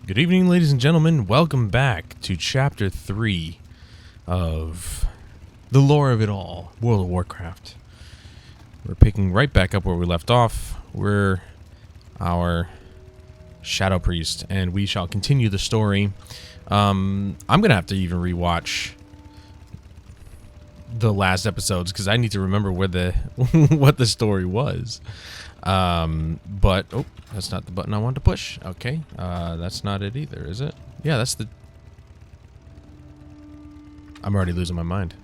Good evening, ladies and gentlemen. Welcome back to Chapter 3 of the lore of it all, World of Warcraft. We're picking right back up where we left off. We're our Shadow Priest, and we shall continue the story. I'm going to have to even rewatch the last episodes, because I need to remember where the what the story was. But oh, that's not the button I wanted to push. Okay, that's not it either, is it? Yeah, that's the... I'm already losing my mind.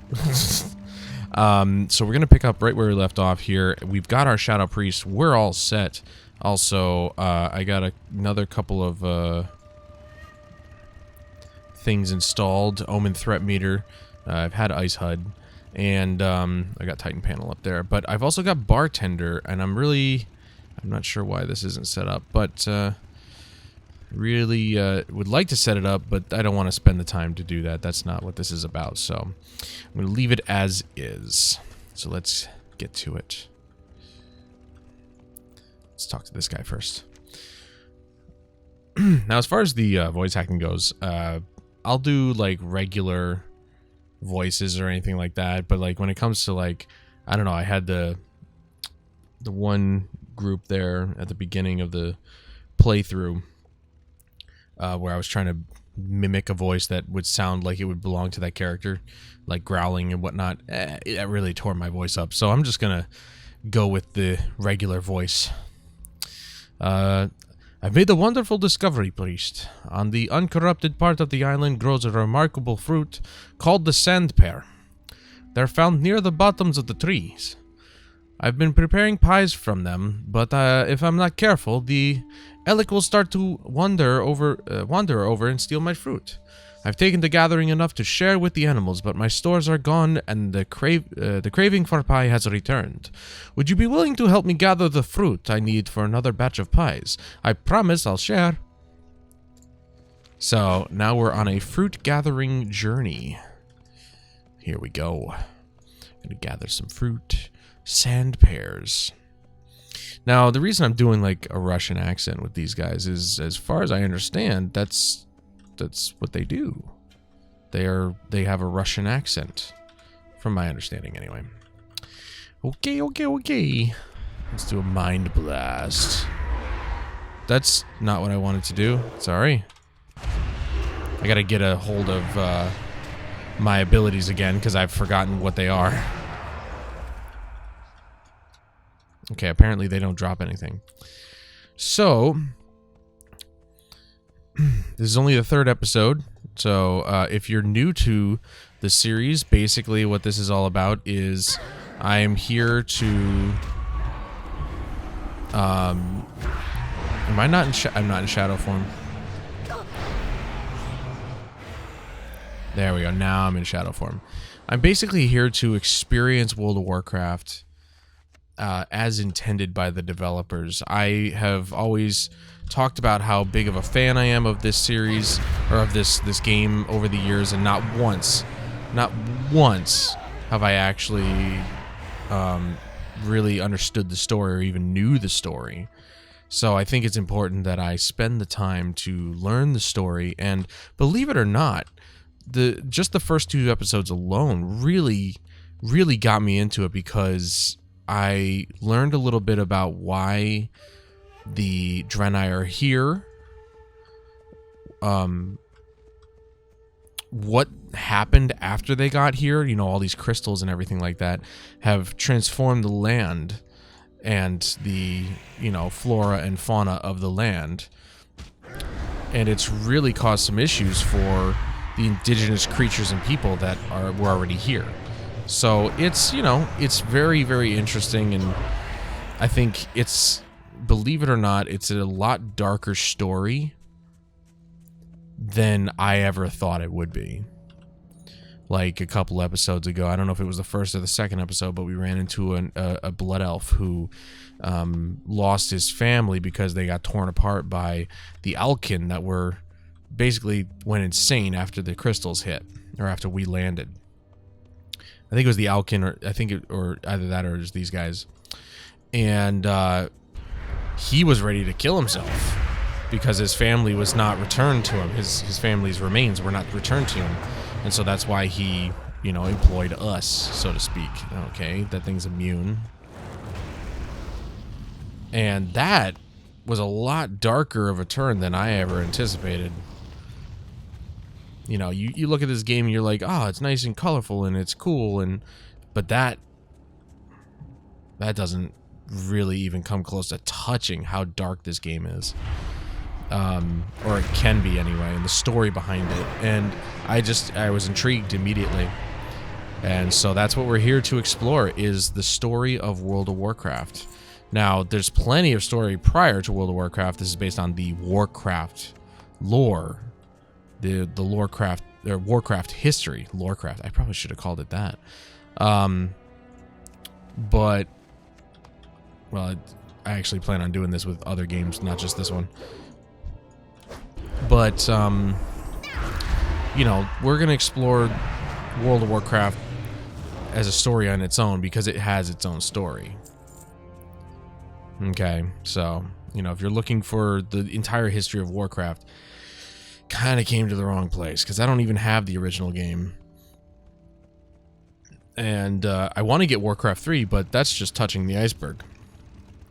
So we're gonna pick up right where we left off here. We've got our Shadow Priest. We're all set. Also, I got another couple of things installed. Omen Threat Meter. I've had Ice HUD. And I got Titan Panel up there. But I've also got Bartender, and I'm not sure why this isn't set up, but really would like to set it up, but I don't want to spend the time to do that. That's not what this is about, so I'm going to leave it as is. So let's get to it. Let's talk to this guy first. Now, as far as the voice hacking goes, I'll do, like, regular voices or anything like that, but, like, when it comes to, like, I don't know, I had the one group there at the beginning of the playthrough where I was trying to mimic a voice that would sound like it would belong to that character, like growling and whatnot. It really tore my voice up, so I'm just gonna go with the regular voice. I've made a wonderful discovery, Priest. On the uncorrupted part of the island grows a remarkable fruit called the sand pear. They're found near the bottoms of the trees. I've been preparing pies from them, but if I'm not careful, the Elec will start to wander over and steal my fruit. I've taken to gathering enough to share with the animals, but my stores are gone and the craving for pie has returned. Would you be willing to help me gather the fruit I need for another batch of pies? I promise I'll share. So, now we're on a fruit gathering journey. Here we go. Gonna gather some fruit. Sand pears. Now, the reason I'm doing like a Russian accent with these guys is, as far as I understand, that's what they do. They have a Russian accent, from my understanding, anyway. Okay. Let's do a mind blast. That's not what I wanted to do. Sorry. I gotta get a hold of my abilities again, because I've forgotten what they are. Okay, apparently they don't drop anything. So, this is only the third episode. So, if you're new to the series, basically what this is all about is I am here to... am I not in... I'm not in shadow form. There we go. Now I'm in shadow form. I'm basically here to experience World of Warcraft as intended by the developers. I have always talked about how big of a fan I am of this series, or of this game over the years, and not once have I actually really understood the story or even knew the story. So I think it's important that I spend the time to learn the story, and believe it or not, just the first 2 episodes alone really got me into it, because I learned a little bit about why the Draenei are here, what happened after they got here, you know, all these crystals and everything like that have transformed the land and the, you know, flora and fauna of the land, and it's really caused some issues for the indigenous creatures and people that were already here. So it's, you know, it's very, very interesting, and I think it's, believe it or not, it's a lot darker story than I ever thought it would be. Like a couple episodes ago, I don't know if it was the first or the second episode, but we ran into a blood elf who lost his family because they got torn apart by the Alkin that basically went insane after the crystals hit, or after we landed. I think it was the Alkin, or either that or it was these guys. And he was ready to kill himself. because his family was not returned to him. His family's remains were not returned to him, and so that's why he, you know, employed us, so to speak. Okay, that thing's immune. And that was a lot darker of a turn than I ever anticipated. You know, you look at this game and you're like, oh, it's nice and colorful and it's cool, but that doesn't really even come close to touching how dark this game is. Or it can be anyway, and the story behind it. And I was intrigued immediately. And so that's what we're here to explore, is the story of World of Warcraft. Now, there's plenty of story prior to World of Warcraft. This is based on the Warcraft lore. The Lorecraft, or Warcraft history. Lorecraft. I probably should have called it that. But, well, I actually plan on doing this with other games, not just this one. But, you know, we're going to explore World of Warcraft as a story on its own because it has its own story. Okay, so, you know, if you're looking for the entire history of Warcraft, kind of came to the wrong place, because I don't even have the original game. And I want to get Warcraft 3, but that's just touching the iceberg.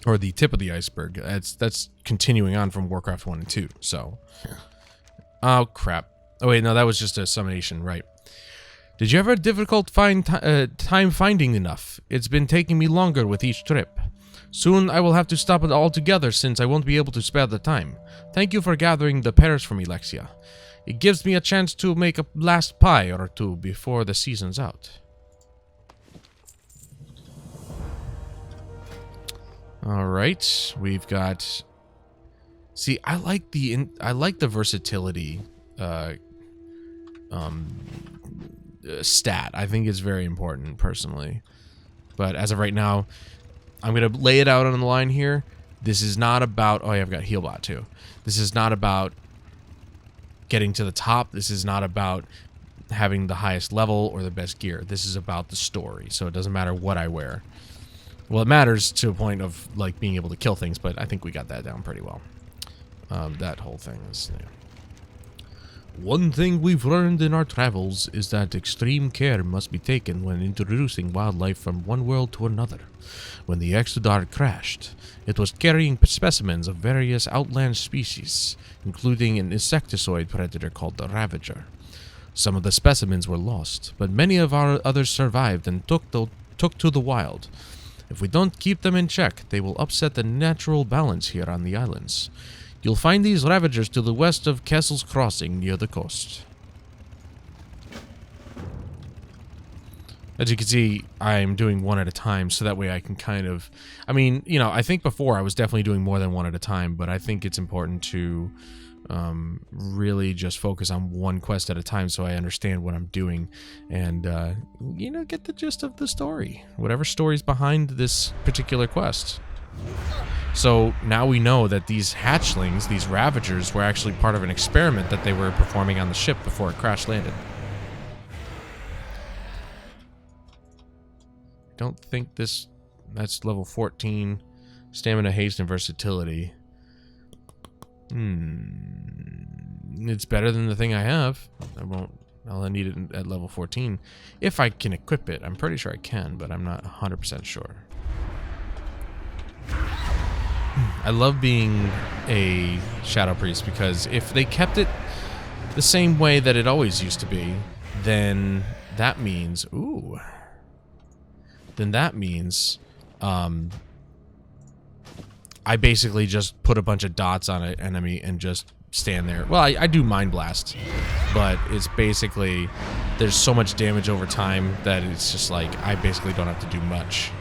Or the tip of the iceberg. That's continuing on from Warcraft 1 and 2, so... Oh, crap. Oh, wait, no, that was just a summation, right. Did you ever have difficult time finding enough? It's been taking me longer with each trip. Soon I will have to stop it altogether since I won't be able to spare the time. Thank you for gathering the pears for me, Lexia. It gives me a chance to make a last pie or two before the season's out. Alright, we've got... See, I like the versatility stat. I think it's very important, personally. But as of right now, I'm going to lay it out on the line here. This is not about... Oh, yeah, I've got Healbot, too. This is not about getting to the top. This is not about having the highest level or the best gear. This is about the story, so it doesn't matter what I wear. Well, it matters to a point of, like, being able to kill things, but I think we got that down pretty well. That whole thing is... Yeah. One thing we've learned in our travels is that extreme care must be taken when introducing wildlife from one world to another. When the Exodar crashed, it was carrying specimens of various outland species, including an insectoid predator called the Ravager. Some of the specimens were lost, but many of our others survived and took to the wild. If we don't keep them in check, they will upset the natural balance here on the islands. You'll find these Ravagers to the west of Kessel's Crossing near the coast. As you can see, I'm doing one at a time, so that way I can kind of... I mean, you know, I think before I was definitely doing more than one at a time, but I think it's important to really just focus on one quest at a time so I understand what I'm doing and, you know, get the gist of the story. Whatever story's behind this particular quest. So now we know that these hatchlings, these Ravagers, were actually part of an experiment that they were performing on the ship before it crash landed. I don't think this... That's level 14. Stamina, haste, and versatility. It's better than the thing I have. I'll need it at level 14. If I can equip it. I'm pretty sure I can, but I'm not 100% sure. I love being a Shadow Priest because if they kept it the same way that it always used to be, then that means... Ooh. Then that means... I basically just put a bunch of dots on an enemy and just stand there. Well, I do Mind Blast, but it's basically... There's so much damage over time that it's just like, I basically don't have to do much.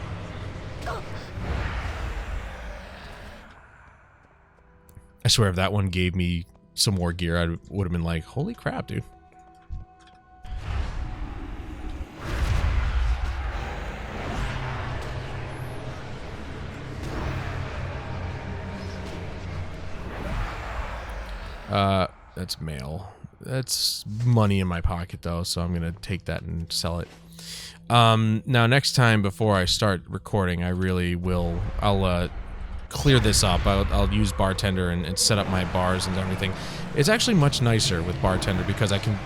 I swear if that one gave me some more gear, I would have been like, holy crap, dude. That's mail. That's money in my pocket, though, so I'm going to take that and sell it. Now, next time before I start recording, I really will... clear this up. I'll use Bartender and set up my bars and everything. It's actually much nicer with Bartender because I can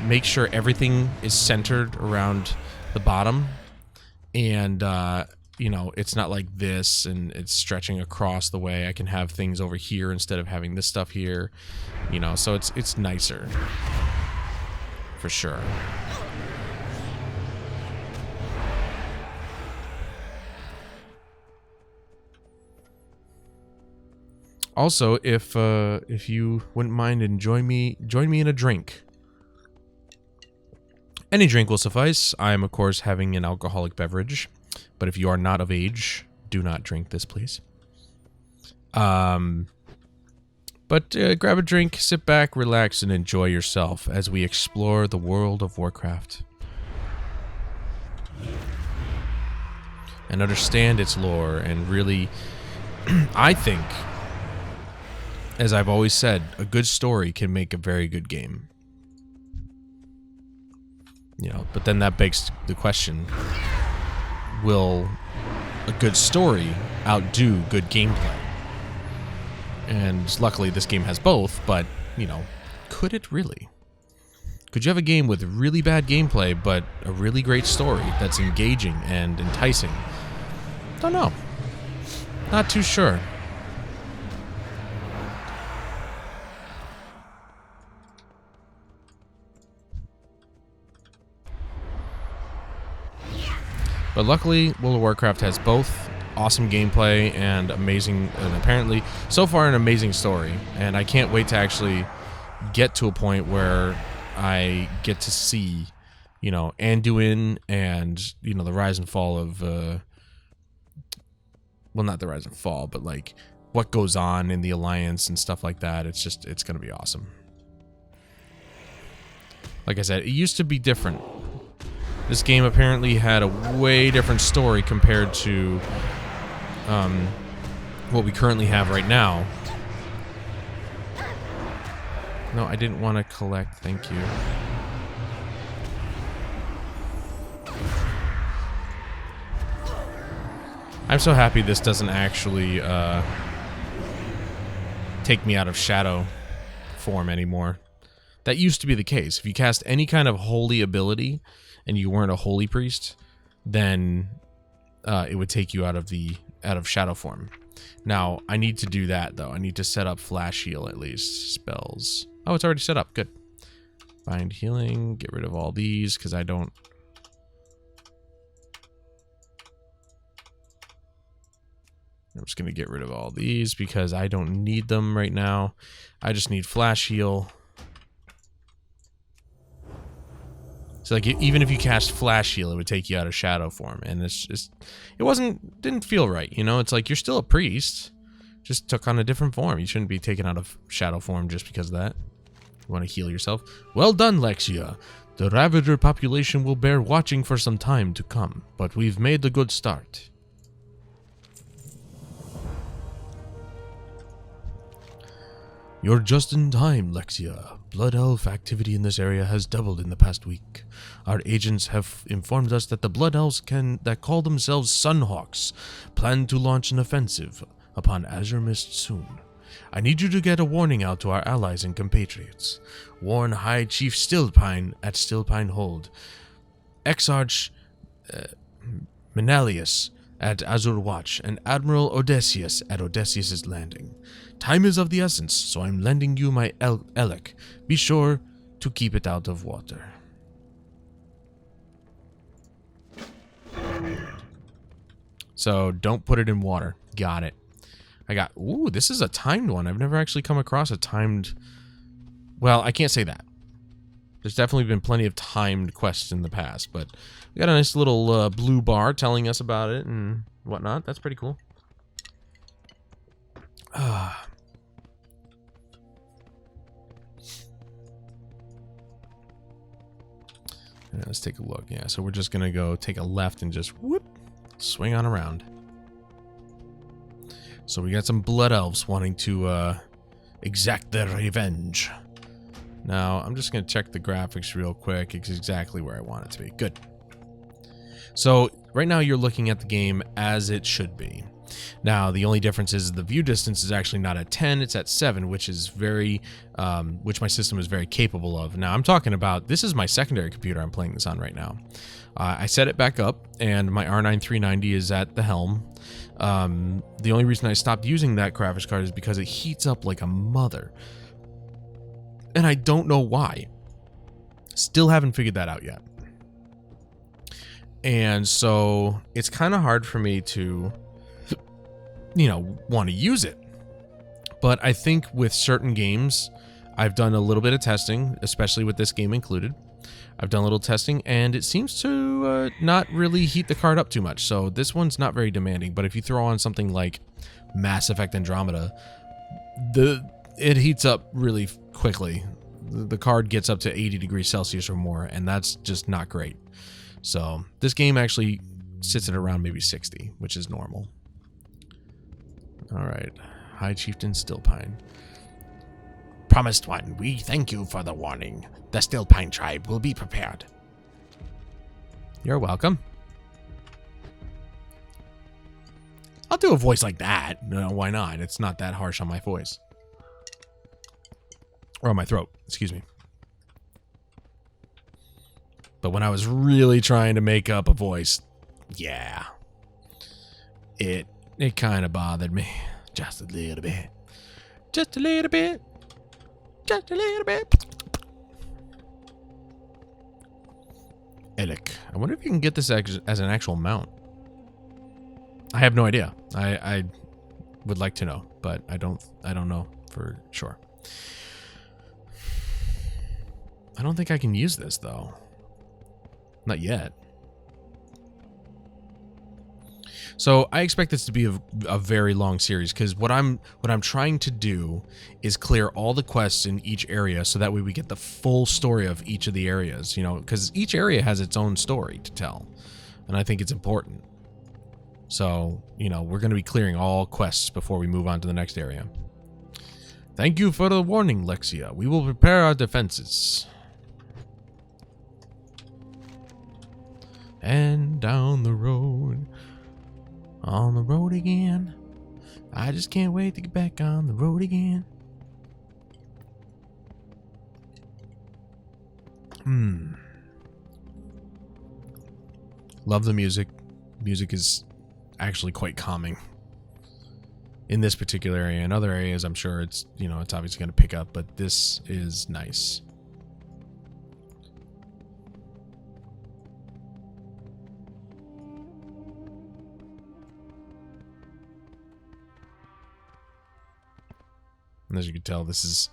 make sure everything is centered around the bottom, and you know, it's not like this and it's stretching across the way. I can have things over here instead of having this stuff here, you know, so it's nicer for sure. Also, if you wouldn't mind and join me in a drink. Any drink will suffice. I am, of course, having an alcoholic beverage, but if you are not of age, do not drink this, please. But grab a drink, sit back, relax, and enjoy yourself as we explore the world of Warcraft and understand its lore. And really, I think, as I've always said, a good story can make a very good game. You know, but then that begs the question, will a good story outdo good gameplay? And luckily this game has both, but, you know, could it really? Could you have a game with really bad gameplay, but a really great story that's engaging and enticing? Don't know. Not too sure. But luckily, World of Warcraft has both awesome gameplay and amazing, and apparently, so far, an amazing story. And I can't wait to actually get to a point where I get to see, you know, Anduin and, you know, the rise and fall of, well, not the rise and fall, but, like, what goes on in the Alliance and stuff like that. It's just, it's going to be awesome. Like I said, it used to be different. This game apparently had a way different story compared to what we currently have right now. No, I didn't want to collect. Thank you. I'm so happy this doesn't actually take me out of shadow form anymore. That used to be the case. If you cast any kind of holy ability and you weren't a holy priest, then it would take you out of shadow form. Now, I need to do that, though. I need to set up flash heal, at least. Spells. Oh, it's already set up. Good. Bind healing. Get rid of all these, because I don't... I'm just going to get rid of all these, because I don't need them right now. I just need flash heal. So, like, even if you cast flash heal, it would take you out of shadow form, and it's just, didn't feel right, you know? It's like, you're still a priest, just took on a different form. You shouldn't be taken out of shadow form just because of that. You want to heal yourself? Well done, LoiA. The Ravager population will bear watching for some time to come, but we've made a good start. You're just in time, LoiA. Blood Elf activity in this area has doubled in the past week. Our agents have informed us that the Blood Elves that call themselves Sunhawks plan to launch an offensive upon Azuremyst soon. I need you to get a warning out to our allies and compatriots. Warn High Chief Stillpine at Stillpine Hold, Exarch Menalius at Azure Watch, and Admiral Odysseus at Odysseus' Landing. Time is of the essence, so I'm lending you my Elec. Be sure to keep it out of water. So, don't put it in water. Got it. Ooh, this is a timed one. I've never actually come across a timed... Well, I can't say that. There's definitely been plenty of timed quests in the past, but we got a nice little blue bar telling us about it and whatnot. That's pretty cool. Yeah, let's take a look. Yeah, so we're just gonna go take a left and just whoop, swing on around. So we got some blood elves wanting to exact their revenge. Now, I'm just gonna check the graphics real quick. It's exactly where I want it to be. Good. So right now you're looking at the game as it should be. Now, the only difference is the view distance is actually not at 10, it's at 7, which is which my system is very capable of. Now, I'm talking about, this is my secondary computer I'm playing this on right now. I set it back up, and my R9 390 is at the helm. The only reason I stopped using that graphics card is because it heats up like a mother. And I don't know why. Still haven't figured that out yet. And so it's kind of hard for me to, want to use it. But I think with certain games, I've done a little bit of testing, especially with this game included. I've done a little testing, and it seems to not really heat the card up too much. So this one's not very demanding. But if you throw on something like Mass Effect Andromeda, it heats up really quickly. The card gets up to 80 degrees Celsius or more, and that's just not great. So this game actually sits at around maybe 60, which is normal. All right, High Chieftain Stillpine. Promised One, we thank you for the warning. The Stillpine tribe will be prepared. You're welcome. I'll do a voice like that. No, why not? It's not that harsh on my voice. Or on my throat, excuse me. But when I was really trying to make up a voice, yeah, it kind of bothered me. Just a little bit. Just a little bit. Just a little bit. Elec. I wonder if you can get this as an actual mount. I have no idea. I would like to know, but I don't know for sure. I don't think I can use this though. Not yet. So I expect this to be a very long series, because what I'm trying to do is clear all the quests in each area, so that way we get the full story of each of the areas, because each area has its own story to tell, and I think it's important. So, we're going to be clearing all quests before we move on to the next area. Thank you for the warning, LoiA. We will prepare our defenses. And down the road. On the road again. I just can't wait to get back on the road again. Love the music. Music is actually quite calming. In this particular area. In other areas, I'm sure it's, it's obviously going to pick up, but this is nice. And as you can tell, this is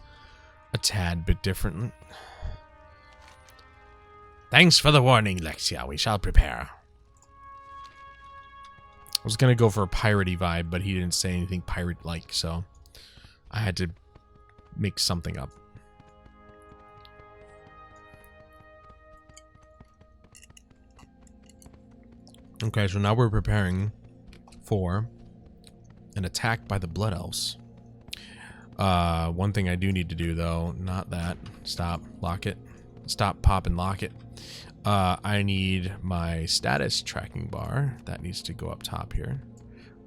a tad bit different. Thanks for the warning, LoiA. We shall prepare. I was going to go for a piratey vibe, but he didn't say anything pirate-like, so I had to make something up. Okay, so now we're preparing for an attack by the Blood Elves. One thing I do need to do, though, not that. Stop, lock it. Stop, pop, and lock it. I need my status tracking bar. That needs to go up top here.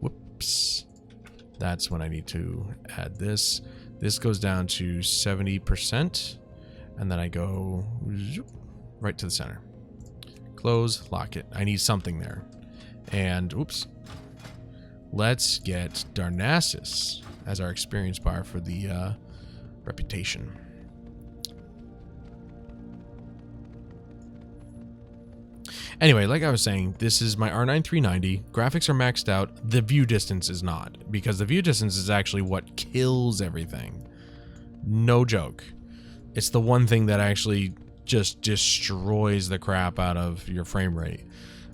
Whoops. That's when I need to add this. This goes down to 70%. And then I go right to the center. Close, lock it. I need something there. And, oops. Let's get Darnassus as our experience bar for the reputation. Anyway, like I was saying, this is my R9 390. Graphics are maxed out. The view distance is not, because the view distance is actually what kills everything. No joke. It's the one thing that actually just destroys the crap out of your frame rate.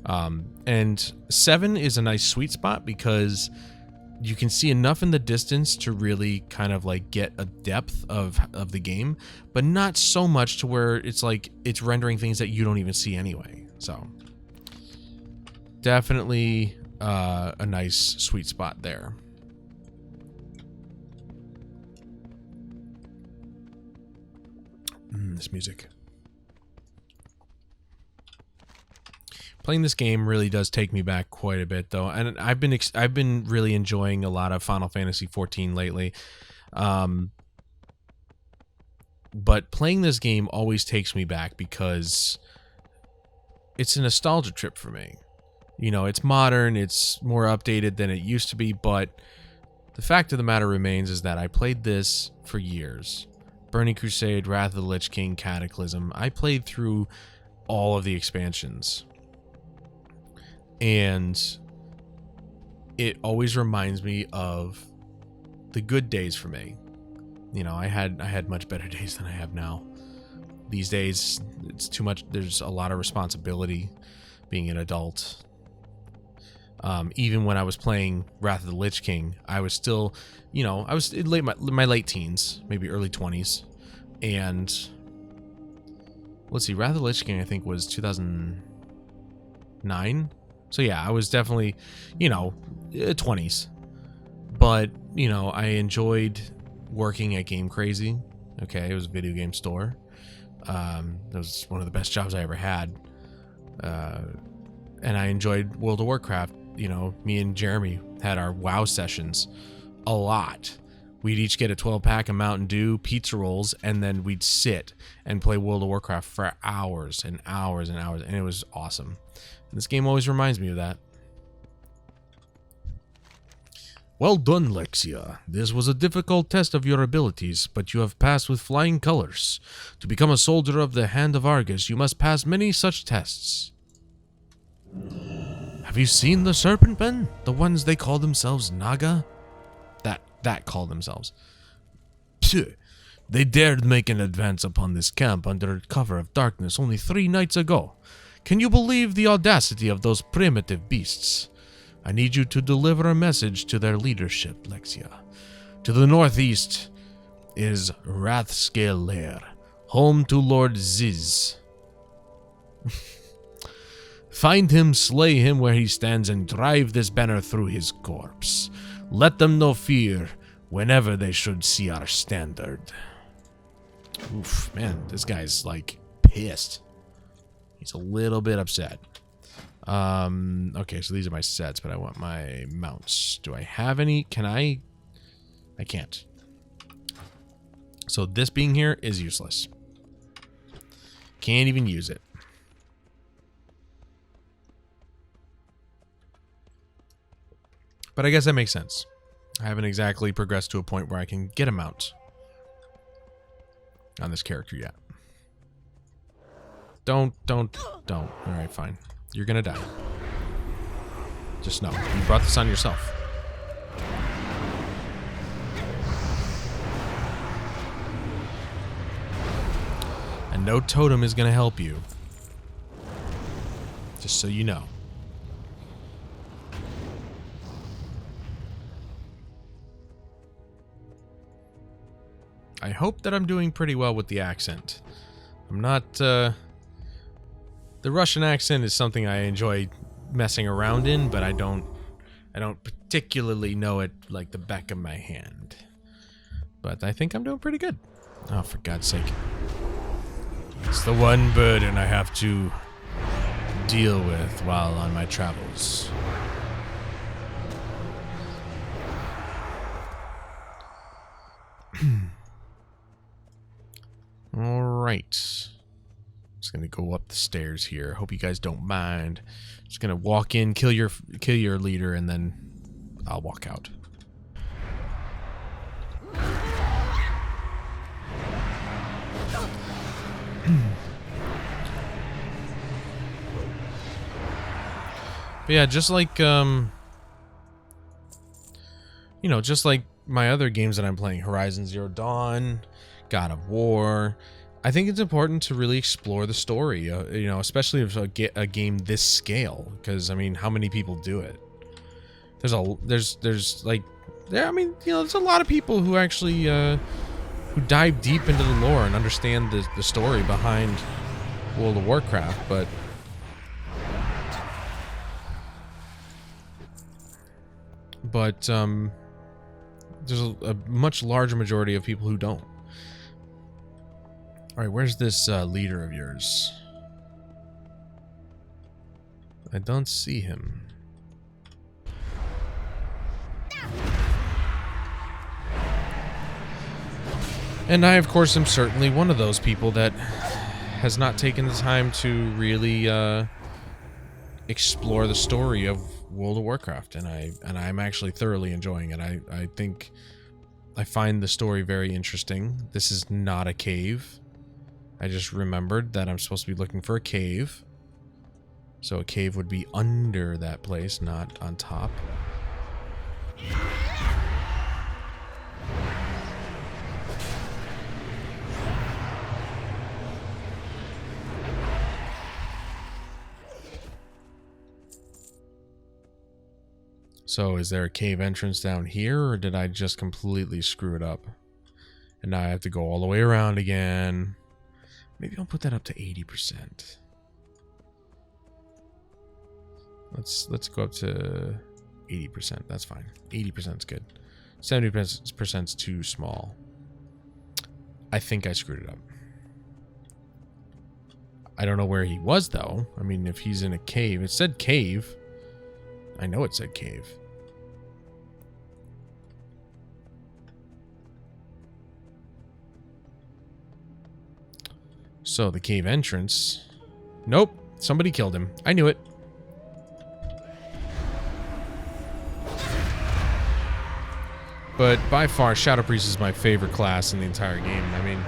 And 7 is a nice sweet spot because you can see enough in the distance to really kind of like get a depth of the game, but not so much to where it's like it's rendering things that you don't even see anyway. So definitely a nice sweet spot there. This music. Playing this game really does take me back quite a bit, though, and I've been really enjoying a lot of Final Fantasy XIV lately. But playing this game always takes me back because it's a nostalgia trip for me. You know, it's modern, it's more updated than it used to be, but the fact of the matter remains is that I played this for years. Burning Crusade, Wrath of the Lich King, Cataclysm. I played through all of the expansions. And it always reminds me of the good days for me. You know, I had much better days than I have now. These days, it's too much. There's a lot of responsibility being an adult. Even when I was playing Wrath of the Lich King, I was still, you know, I was in my late teens, maybe early 20s. And let's see, Wrath of the Lich King, I think, was 2009. So yeah, I was definitely, you know, 20s. But, you know, I enjoyed working at Game Crazy. Okay, it was a video game store. That was one of the best jobs I ever had. And I enjoyed World of Warcraft. You know, me and Jeremy had our WoW sessions a lot. We'd each get a 12-pack of Mountain Dew, pizza rolls, and then we'd sit and play World of Warcraft for hours and hours and hours, and it was awesome. And this game always reminds me of that. Well done, Lexia. This was a difficult test of your abilities, but you have passed with flying colors. To become a soldier of the Hand of Argus, you must pass many such tests. Have you seen the Serpent Men? The ones they call themselves Naga? That call themselves. Phew. They dared make an advance upon this camp under cover of darkness only 3 nights ago. Can you believe the audacity of those primitive beasts? I need you to deliver a message to their leadership, Lexia. To the northeast is Wrathscale Lair, home to Lord Ziz. Find him, slay him where he stands, and drive this banner through his corpse. Let them know fear whenever they should see our standard. Oof, man, this guy's, like, pissed. He's a little bit upset. Okay, so these are my sets, but I want my mounts. Do I have any? Can I? I can't. So this being here is useless. Can't even use it. But I guess that makes sense. I haven't exactly progressed to a point where I can get a mount on this character yet. Don't. Alright, fine. You're gonna die. Just know. You brought this on yourself. And no totem is gonna help you. Just so you know. I hope that I'm doing pretty well with the accent. I'm not, the Russian accent is something I enjoy messing around in, but I don't particularly know it like the back of my hand. But I think I'm doing pretty good. Oh, for God's sake. It's the one burden I have to deal with while on my travels. Alright. Just gonna go up the stairs here. Hope you guys don't mind. Just gonna walk in, kill your leader, and then I'll walk out. But yeah, just like you know, just like my other games that I'm playing, Horizon Zero Dawn, God of War, I think it's important to really explore the story, you know, especially if a game this scale, because I mean, how many people do it? There's like, I mean, you know, there's a lot of people who actually who dive deep into the lore and understand the story behind World of Warcraft, but there's a much larger majority of people who don't. Alright, where's this leader of yours? I don't see him. And I, of course, am certainly one of those people that has not taken the time to really explore the story of World of Warcraft, and I'm actually thoroughly enjoying it. I think I find the story very interesting. This is not a cave. I just remembered that I'm supposed to be looking for a cave. So a cave would be under that place, not on top. So is there a cave entrance down here, or did I just completely screw it up? And now I have to go all the way around again. Maybe I'll put that up to 80%. Let's go up to 80%. That's fine. 80% is good. 70% is too small. I think I screwed it up. I don't know where he was, though. I mean, if he's in a cave. It said cave. I know it said cave. So, the cave entrance. Nope. Somebody killed him. I knew it. But by far, Shadow Priest is my favorite class in the entire game. I mean,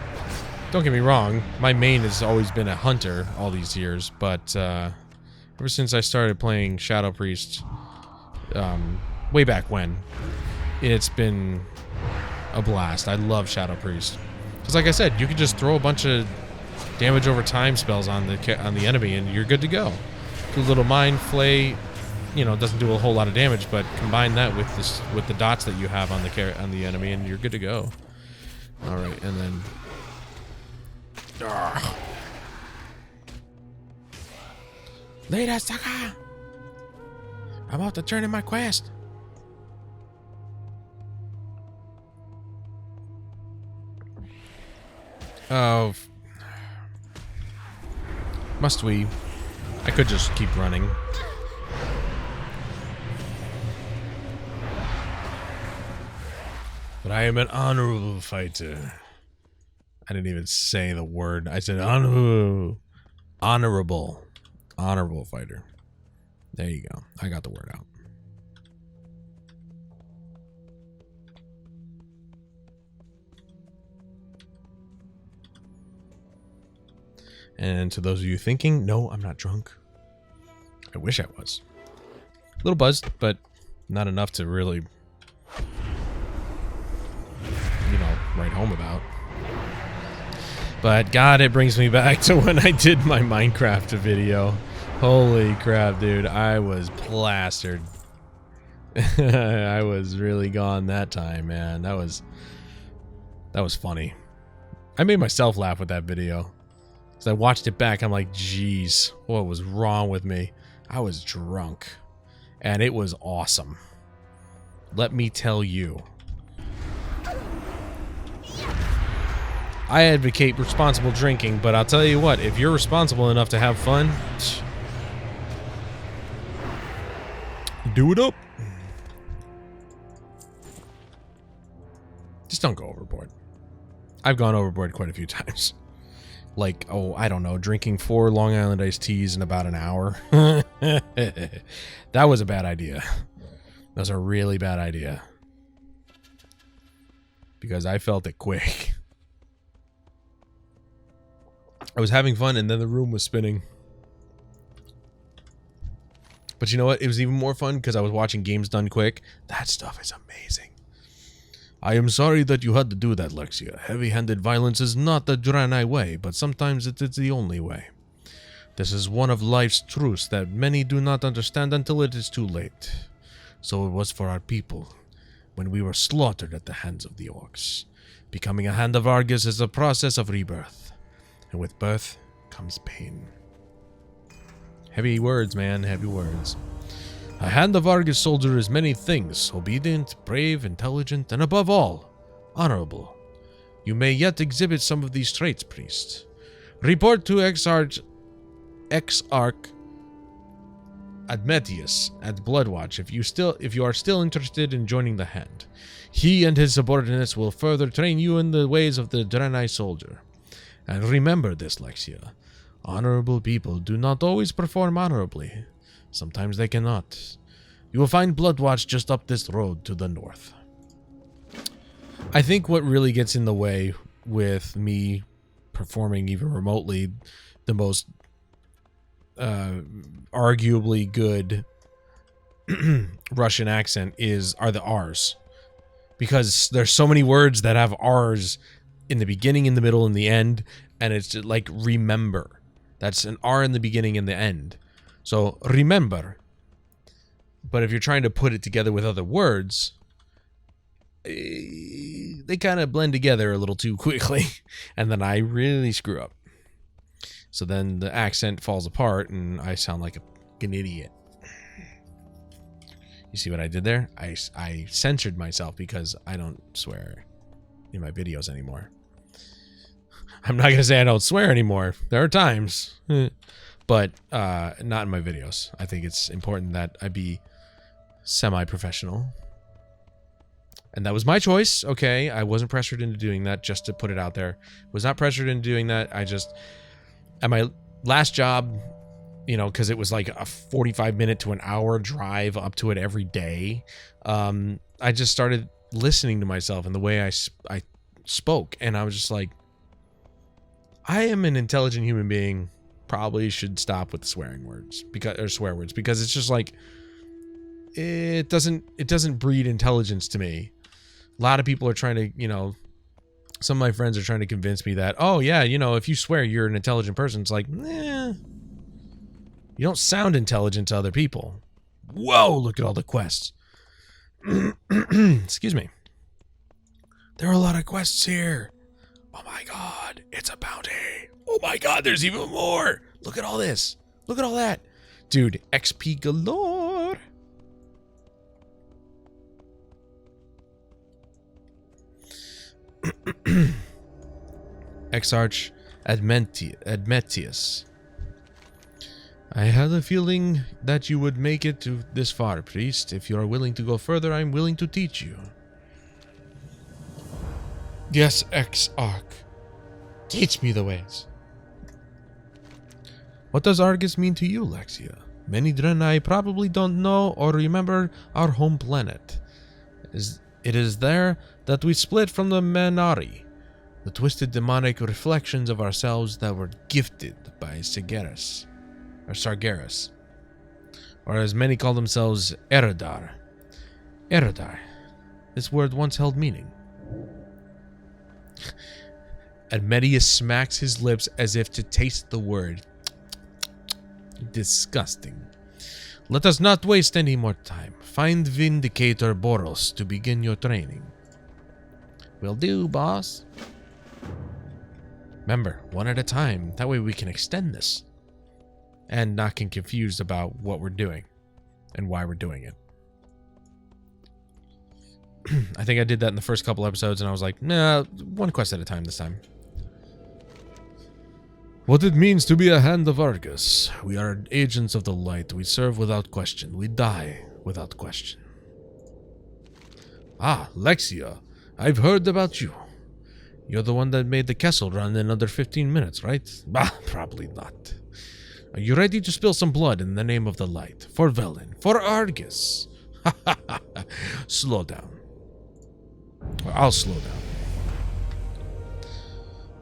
don't get me wrong. My main has always been a hunter all these years. But ever since I started playing Shadow Priest, way back when, it's been a blast. I love Shadow Priest. Because like I said, you can just throw a bunch of damage over time spells on the enemy and you're good to go. Do a little Mind Flay, you know, doesn't do a whole lot of damage, but combine that with the dots that you have on the enemy and you're good to go. All right, and then LoiA, sucker! I'm about to turn in my quest. Oh. Must we? I could just keep running. But I am an honorable fighter. I didn't even say the word. I said honorable. Honorable fighter. There you go. I got the word out. And to those of you thinking, no, I'm not drunk. I wish I was. A little buzzed, but not enough to really, you know, write home about. But God, it brings me back to when I did my Minecraft video. Holy crap, dude. I was plastered. I was really gone that time, man. That was funny. I made myself laugh with that video. Because I watched it back, I'm like, geez, what was wrong with me? I was drunk. And it was awesome. Let me tell you. I advocate responsible drinking, but I'll tell you what, if you're responsible enough to have fun, do it up. Just don't go overboard. I've gone overboard quite a few times. Like, oh, I don't know, drinking 4 Long Island iced teas in about an hour. That was a bad idea. That was a really bad idea. Because I felt it quick. I was having fun and then the room was spinning. But you know what? It was even more fun because I was watching Games Done Quick. That stuff is amazing. I am sorry that you had to do that, LoiA. Heavy-handed violence is not the Draenei way, but sometimes it is the only way. This is one of life's truths that many do not understand until it is too late. So it was for our people, when we were slaughtered at the hands of the orcs. Becoming a Hand of Argus is a process of rebirth, and with birth comes pain. Heavy words, man, heavy words. A Hand of Argus soldier is many things: obedient, brave, intelligent, and above all, honorable. You may yet exhibit some of these traits, priest. Report to Exarch Admetius at Bloodwatch if you are still interested in joining the Hand. He and his subordinates will further train you in the ways of the Draenei soldier. And remember this, LoiA. Honorable people do not always perform honorably. Sometimes they cannot. You will find Bloodwatch just up this road to the north. I think what really gets in the way with me performing even remotely the most arguably good Russian accent are the R's. Because there's so many words that have R's in the beginning, in the middle, and the end, and it's like remember. That's an R in the beginning and the end. So remember. But if you're trying to put it together with other words, they kind of blend together a little too quickly, and then I really screw up. So then the accent falls apart, and I sound like an idiot. You see what I did there? I censored myself because I don't swear in my videos anymore. I'm not going to say I don't swear anymore. There are times. But not in my videos. I think it's important that I be semi-professional. And that was my choice, okay? I wasn't pressured into doing that, just to put it out there. Was not pressured into doing that. I just... At my last job, you know, because it was like a 45-minute to an hour drive up to it every day, I just started listening to myself and the way I spoke. And I was just like, I am an intelligent human being. Probably should stop with the swear words because it's just like it doesn't breed intelligence to me. A lot of people are trying to, you know, some of my friends are trying to convince me that, oh yeah, you know, if you swear you're an intelligent person. It's like, nah, you don't sound intelligent to other people. Whoa, look at all the quests. Excuse me. There are a lot of quests here. Oh my god, it's a bounty. Oh my god, there's even more. Look at all this. Look at all that. Dude, XP galore. Exarch Admetius. I had a feeling that you would make it to this far, priest. If you are willing to go further, I'm willing to teach you. Yes, Exarch. Teach me the ways. What does Argus mean to you, LoiA? Many Draenei probably don't know or remember our home planet. It is there that we split from the Manari, the twisted demonic reflections of ourselves that were gifted by Sargeras, or as many call themselves, Eredar. Eredar. This word once held meaning. Admetius smacks his lips as if to taste the word. Disgusting. Let us not waste any more time. Find Vindicator Boros to begin your training. Will do, boss. Remember, one at a time. That way we can extend this. And not get confused about what we're doing. And why we're doing it. I think I did that in the first couple episodes and I was like, nah, one quest at a time this time. What it means to be a Hand of Argus. We are agents of the light. We serve without question. We die without question. Ah, LoiA. I've heard about you. You're the one that made the Kessel run in under 15 minutes, right? Bah, probably not. Are you ready to spill some blood in the name of the light? For Velen. For Argus. Slow down. I'll slow down.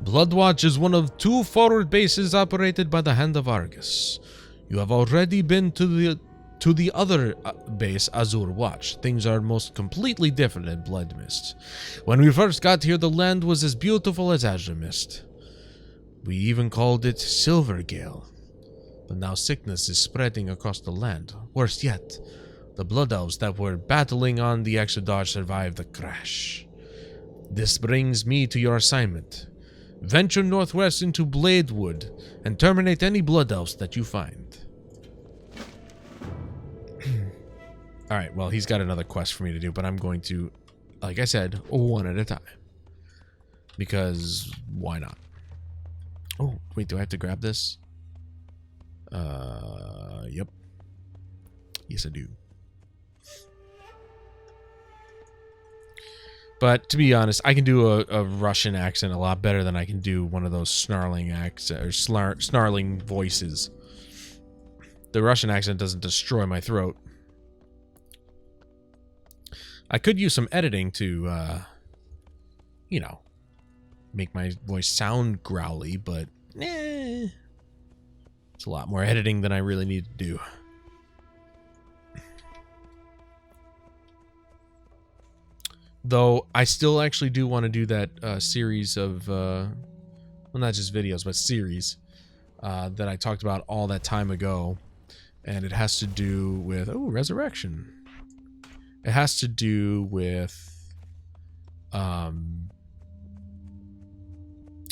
Bloodwatch is one of 2 forward bases operated by the Hand of Argus. You have already been to the other base, Azurewatch. Things are most completely different in Bloodmyst. When we first got here, the land was as beautiful as Azuremyst. We even called it Silvergale. But now sickness is spreading across the land. Worse yet, the Blood Elves that were battling on the Exodar survived the crash. This brings me to your assignment. Venture northwest into Bladewood and terminate any Blood Elves that you find. Alright, well, he's got another quest for me to do, but I'm going to, like I said, one at a time. Because, why not? Oh, wait, do I have to grab this? Yep. Yes, I do. But to be honest, I can do a Russian accent a lot better than I can do one of those snarling accents or snarling voices. The Russian accent doesn't destroy my throat. I could use some editing to, you know, make my voice sound growly, but it's a lot more editing than I really need to do. Though I still actually do want to do that series of, well, not just videos, but series that I talked about all that time ago. And it has to do with, oh, resurrection. It has to do with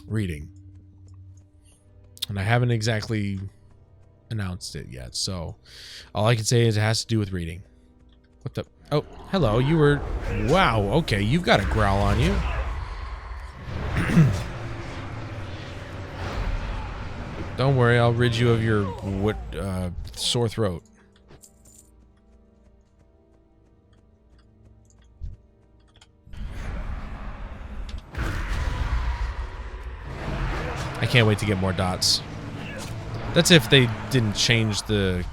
reading. And I haven't exactly announced it yet. So all I can say is it has to do with reading. What the? Oh, hello. You were... Wow, okay. You've got a growl on you. Don't worry. I'll rid you of your sore throat. I can't wait to get more dots. That's if they didn't change the...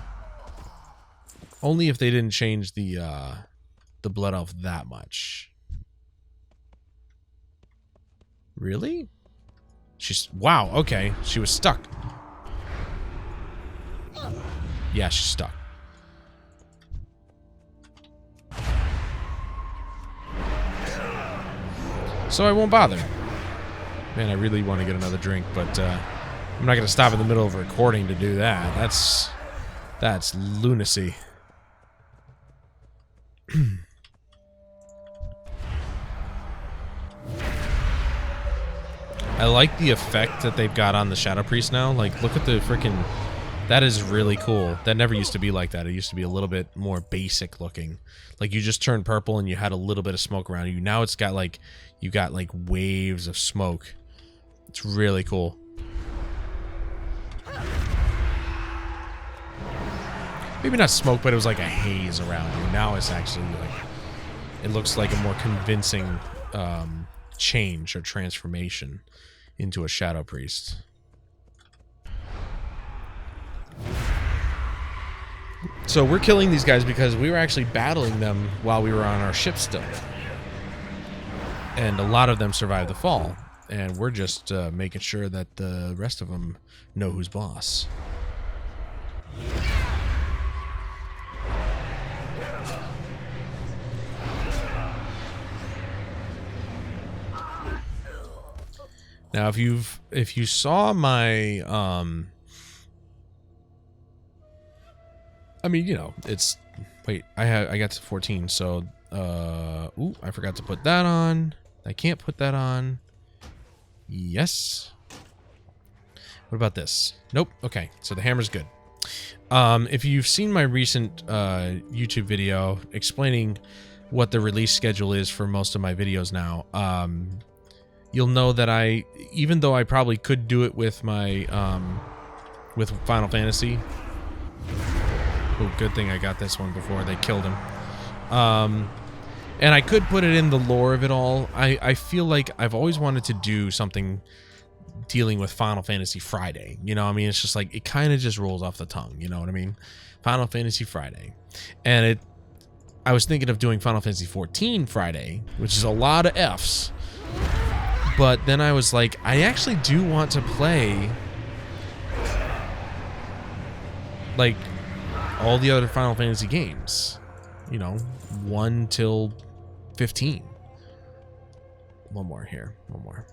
Only if they didn't change the Blood Elf that much. Really? She's... Wow, okay. She was stuck. Yeah, she's stuck. So I won't bother. Man, I really want to get another drink, but I'm not going to stop in the middle of a recording to do that. That's lunacy. I like the effect that they've got on the Shadow Priest now. Like, look at the freaking... That is really cool. That never used to be like that. It used to be a little bit more basic looking. Like, you just turned purple and you had a little bit of smoke around you. Now it's got, like... You got, like, waves of smoke. It's really cool. Maybe not smoke, but it was like a haze around you. Now it's actually, like... It looks like a more convincing change or transformation into a Shadow Priest. So we're killing these guys because we were actually battling them while we were on our ship still. And a lot of them survived the fall. And we're just making sure that the rest of them know who's boss. Now, if you saw my, I mean, you know, it's, wait, I got to 14, so, ooh, I forgot to put that on. I can't put that on. Yes. What about this? Nope. Okay, so the hammer's good. If you've seen my recent YouTube video explaining what the release schedule is for most of my videos now, you'll know that even though I probably could do it with my, with Final Fantasy. Oh, good thing I got this one before they killed him. And I could put it in the lore of it all. I feel like I've always wanted to do something dealing with Final Fantasy Friday. You know what I mean? It's just like, it kind of just rolls off the tongue. You know what I mean? Final Fantasy Friday. And I was thinking of doing Final Fantasy 14 Friday, which is a lot of Fs. But then I was like, I actually do want to play like all the other Final Fantasy games, you know, 1 till 15. One more here, one more.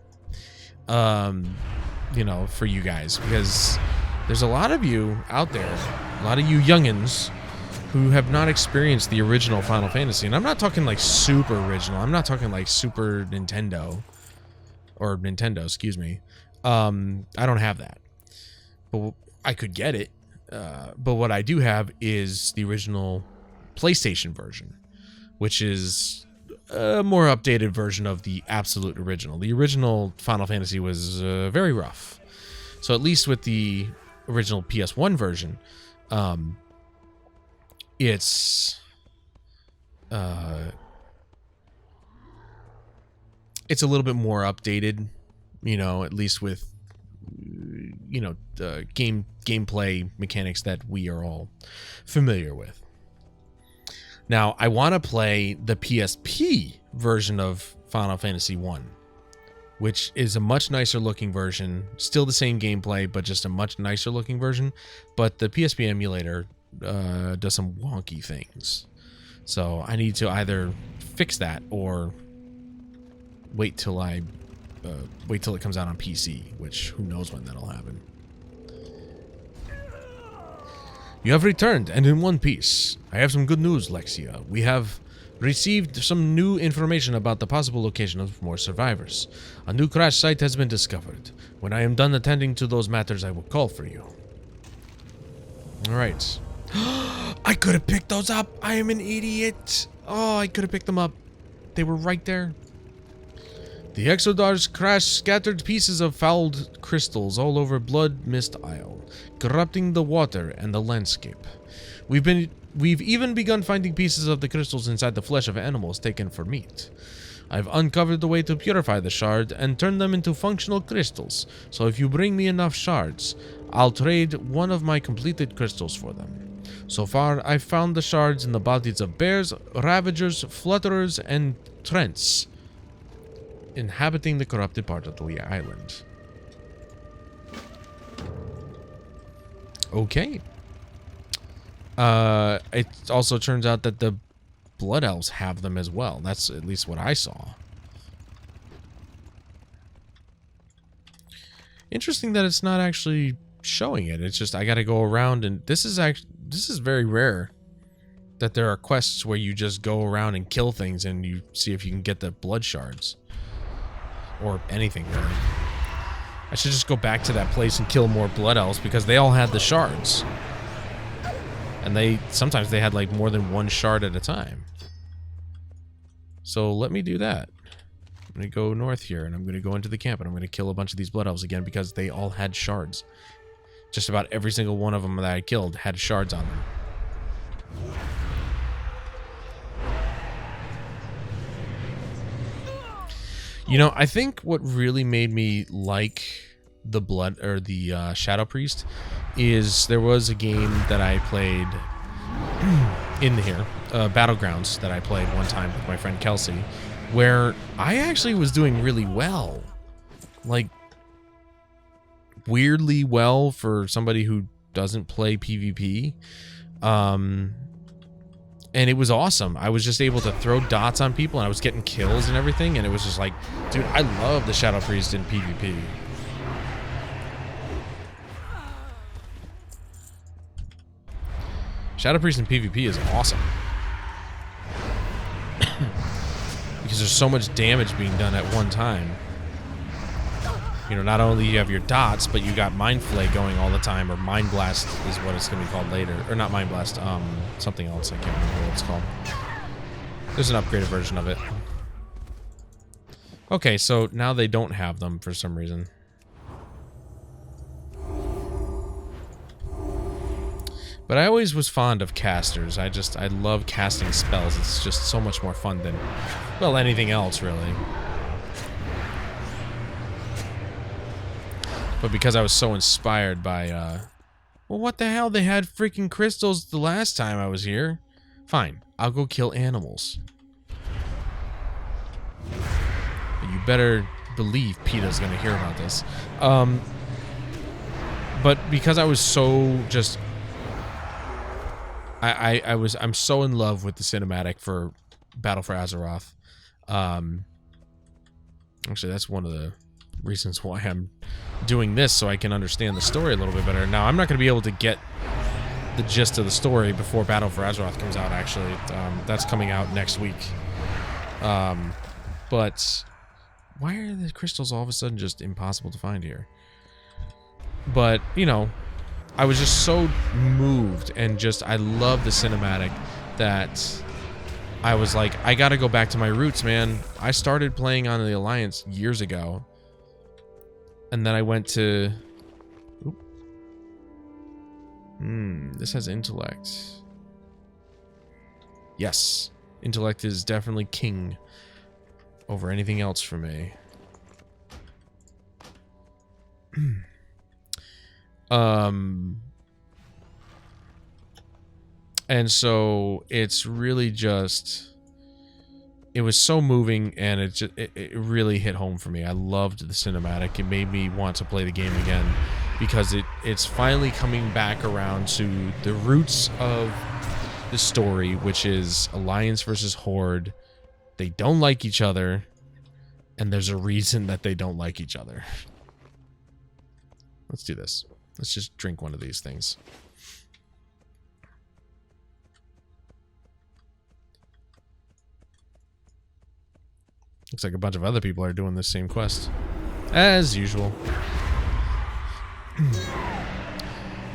You know, for you guys, because there's a lot of you out there, a lot of you youngins who have not experienced the original Final Fantasy. And I'm not talking like super original. I'm not talking like Super Nintendo. Or Nintendo, excuse me. I don't have that. But I could get it. But what I do have is the original PlayStation version, which is a more updated version of the absolute original. The original Final Fantasy was very rough. So at least with the original PS1 version, it's it's a little bit more updated, you know, at least with, you know, the gameplay mechanics that we are all familiar with. Now, I want to play the PSP version of Final Fantasy 1, which is a much nicer looking version, still the same gameplay, but just a much nicer looking version. But the PSP emulator does some wonky things. So I need to either fix that or wait till it comes out on PC, which who knows when that'll happen. You have returned, and in one piece. I have some good news, LoiA. We have received some new information about the possible location of more survivors. A new crash site has been discovered. When I am done attending to those matters, I will call for you. Alright. I could have picked those up! I am an idiot! Oh, I could have picked them up. They were right there. The Exodar's crash scattered pieces of fouled crystals all over Bloodmyst Isle, corrupting the water and the landscape. We've even begun finding pieces of the crystals inside the flesh of animals taken for meat. I've uncovered the way to purify the shard and turn them into functional crystals, so if you bring me enough shards, I'll trade one of my completed crystals for them. So far, I've found the shards in the bodies of bears, ravagers, flutterers, and trents inhabiting the corrupted part of the LoiA island. Okay. It also turns out that the Blood Elves have them as well. That's at least what I saw. Interesting that it's not actually showing it. It's just I gotta go around, and this is very rare that there are quests where you just go around and kill things and you see if you can get the blood shards. Or anything, really. I should just go back to that place and kill more Blood Elves because they all had the shards. And sometimes they had like more than one shard at a time. So let me do that. I'm going to go north here and I'm going to go into the camp and I'm going to kill a bunch of these Blood Elves again because they all had shards. Just about every single one of them that I killed had shards on them. You know, I think what really made me like the Shadow Priest is there was a game that I played in here, Battlegrounds, that I played one time with my friend Kelsey, where I actually was doing really well. Like, weirdly well for somebody who doesn't play PvP. And it was awesome. I was just able to throw dots on people, and I was getting kills and everything, and it was just like, dude, I love the Shadow Priest in PvP. Shadow Priest in PvP is awesome. Because there's so much damage being done at one time. You know, not only you have your dots, but you got Mind Flay going all the time, or Mind Blast is what it's going to be called later. Or not Mind Blast, something else. I can't remember what it's called. There's an upgraded version of it. Okay, so now they don't have them for some reason. But I always was fond of casters. I love casting spells. It's just so much more fun than, well, anything else, really. But because I was so inspired by, well, what the hell? They had freaking crystals the last time I was here. Fine, I'll go kill animals. But you better believe PETA's gonna hear about this. But because I was so just... I'm so in love with the cinematic for Battle for Azeroth. Actually, that's one of the reasons why I'm doing this, so I can understand the story a little bit better. Now, I'm not going to be able to get the gist of the story before Battle for Azeroth comes out, actually. That's coming out next week. But why are the crystals all of a sudden just impossible to find here? But, you know, I was just so moved and just, I love the cinematic that I was like, I gotta go back to my roots, man. I started playing on the Alliance years ago. And then I went to... This has intellect. Yes. Intellect is definitely king over anything else for me. And so it's really just, it was so moving, and it really hit home for me. I loved the cinematic. It made me want to play the game again because it's finally coming back around to the roots of the story, which is Alliance versus Horde. They don't like each other, and there's a reason that they don't like each other. Let's do this. Let's just drink one of these things. Looks like a bunch of other people are doing this same quest. As usual.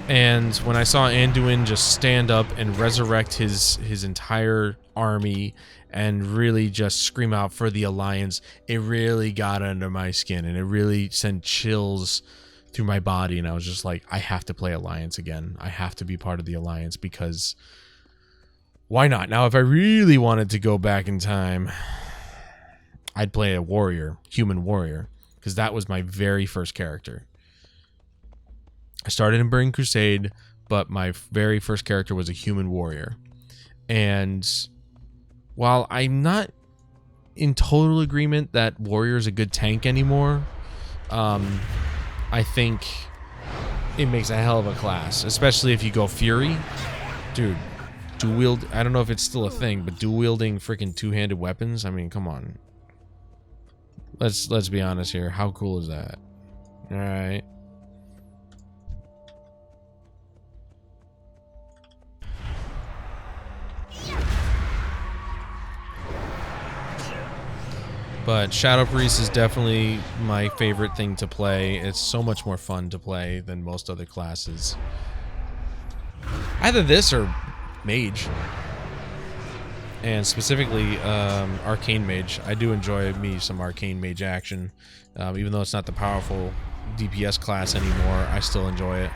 And when I saw Anduin just stand up and resurrect his entire army and really just scream out for the Alliance, it really got under my skin, and it really sent chills through my body, and I was just like, I have to play Alliance again. I have to be part of the Alliance, because why not? Now, if I really wanted to go back in time, I'd play a warrior, human warrior, because that was my very first character. I started in Burning Crusade, but my very first character was a human warrior. And while I'm not in total agreement that warrior is a good tank anymore, I think it makes a hell of a class, especially if you go Fury. Dude, dual wield, I don't know if it's still a thing, but dual wielding freaking two-handed weapons, I mean, come on. Let's be honest here. How cool is that? All right. But Shadow Priest is definitely my favorite thing to play. It's so much more fun to play than most other classes. Either this or Mage. And specifically, Arcane Mage. I do enjoy me some Arcane Mage action. Even though it's not the powerful DPS class anymore, I still enjoy it.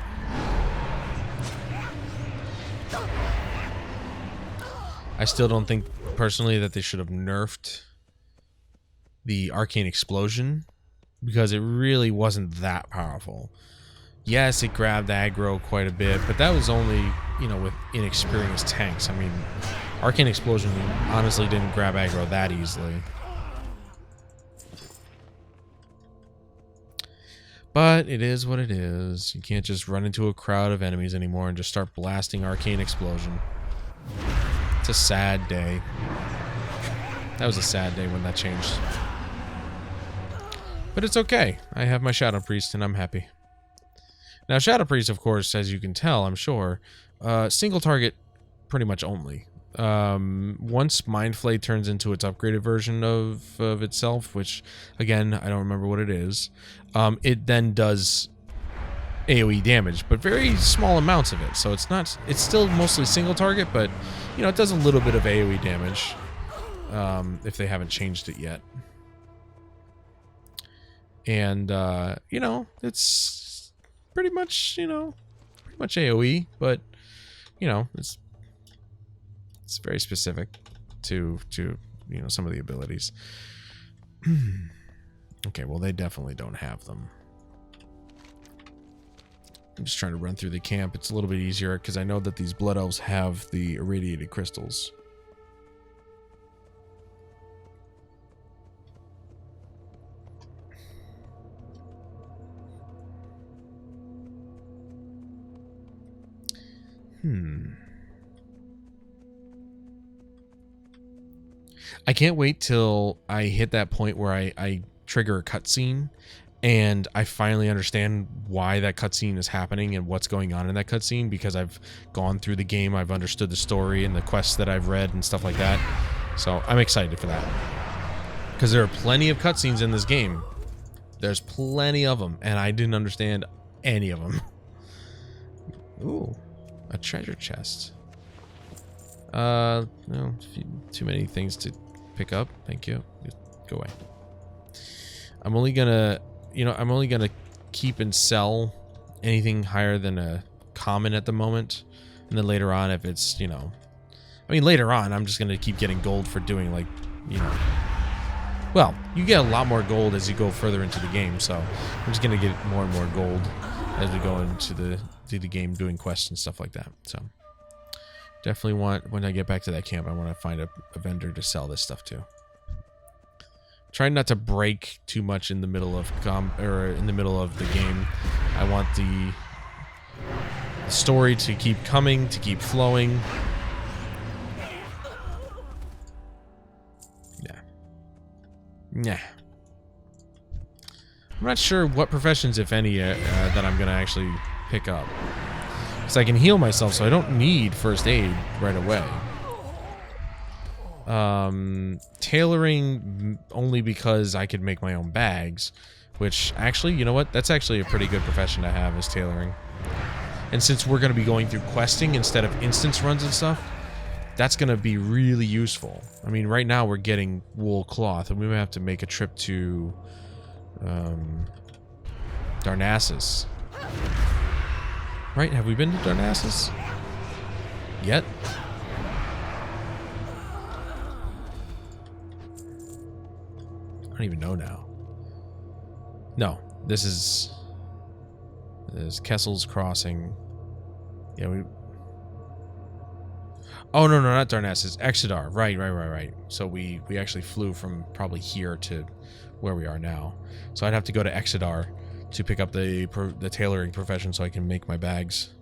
I still don't think, personally, that they should have nerfed the Arcane Explosion, because it really wasn't that powerful. Yes, it grabbed aggro quite a bit, but that was only, you know, with inexperienced tanks. I mean, Arcane Explosion honestly didn't grab aggro that easily. But it is what it is. You can't just run into a crowd of enemies anymore and just start blasting Arcane Explosion. It's a sad day. That was a sad day when that changed. But it's okay. I have my Shadow Priest and I'm happy. Now, Shadow Priest, of course, as you can tell, I'm sure, single target pretty much only. Once Mind Flay turns into its upgraded version of itself, which, again, I don't remember what it is, it then does AoE damage, but very small amounts of it. So it's still mostly single target, but, you know, it does a little bit of AoE damage, if they haven't changed it yet. And, you know, it's pretty much, you know, pretty much AoE, but, you know, it's very specific to, you know, some of the abilities. Okay, well, they definitely don't have them. I'm just trying to run through the camp. It's a little bit easier because I know that these Blood Elves have the irradiated crystals. I can't wait till I hit that point where I trigger a cutscene and I finally understand why that cutscene is happening and what's going on in that cutscene, because I've gone through the game, I've understood the story and the quests that I've read and stuff like that. So I'm excited for that, because there are plenty of cutscenes in this game. There's plenty of them, and I didn't understand any of them. Ooh, a treasure chest. No, too many things to pick up. Thank you. Just go away. I'm only gonna, you know, I'm only gonna keep and sell anything higher than a common at the moment, and then later on, if it's, you know, I mean, later on, I'm just going to keep getting gold for doing, like, you know... Well, you get a lot more gold as you go further into the game, so I'm just going to get more and more gold as we go into the game doing quests and stuff like that. So, definitely want, when I get back to that camp, I want to find a vendor to sell this stuff to. Trying not to break too much in the middle of the game. I want the story to keep coming, to keep flowing. Yeah. I'm not sure what professions, if any, that I'm going to actually pick up. Because I can heal myself, so I don't need first aid right away. Tailoring only because I could make my own bags. Which, actually, you know what? That's actually a pretty good profession to have, is tailoring. And since we're going to be going through questing instead of instance runs and stuff, that's going to be really useful. I mean, right now we're getting wool cloth, and we may have to make a trip to Darnassus. Right? Have we been to Darnassus? Yet? I don't even know now. No, this is Kessel's Crossing. Yeah, we... Oh, no, not Darnassus. Exodar. Right. So we actually flew from probably here to where we are now. So I'd have to go to Exodar to pick up the tailoring profession so I can make my bags.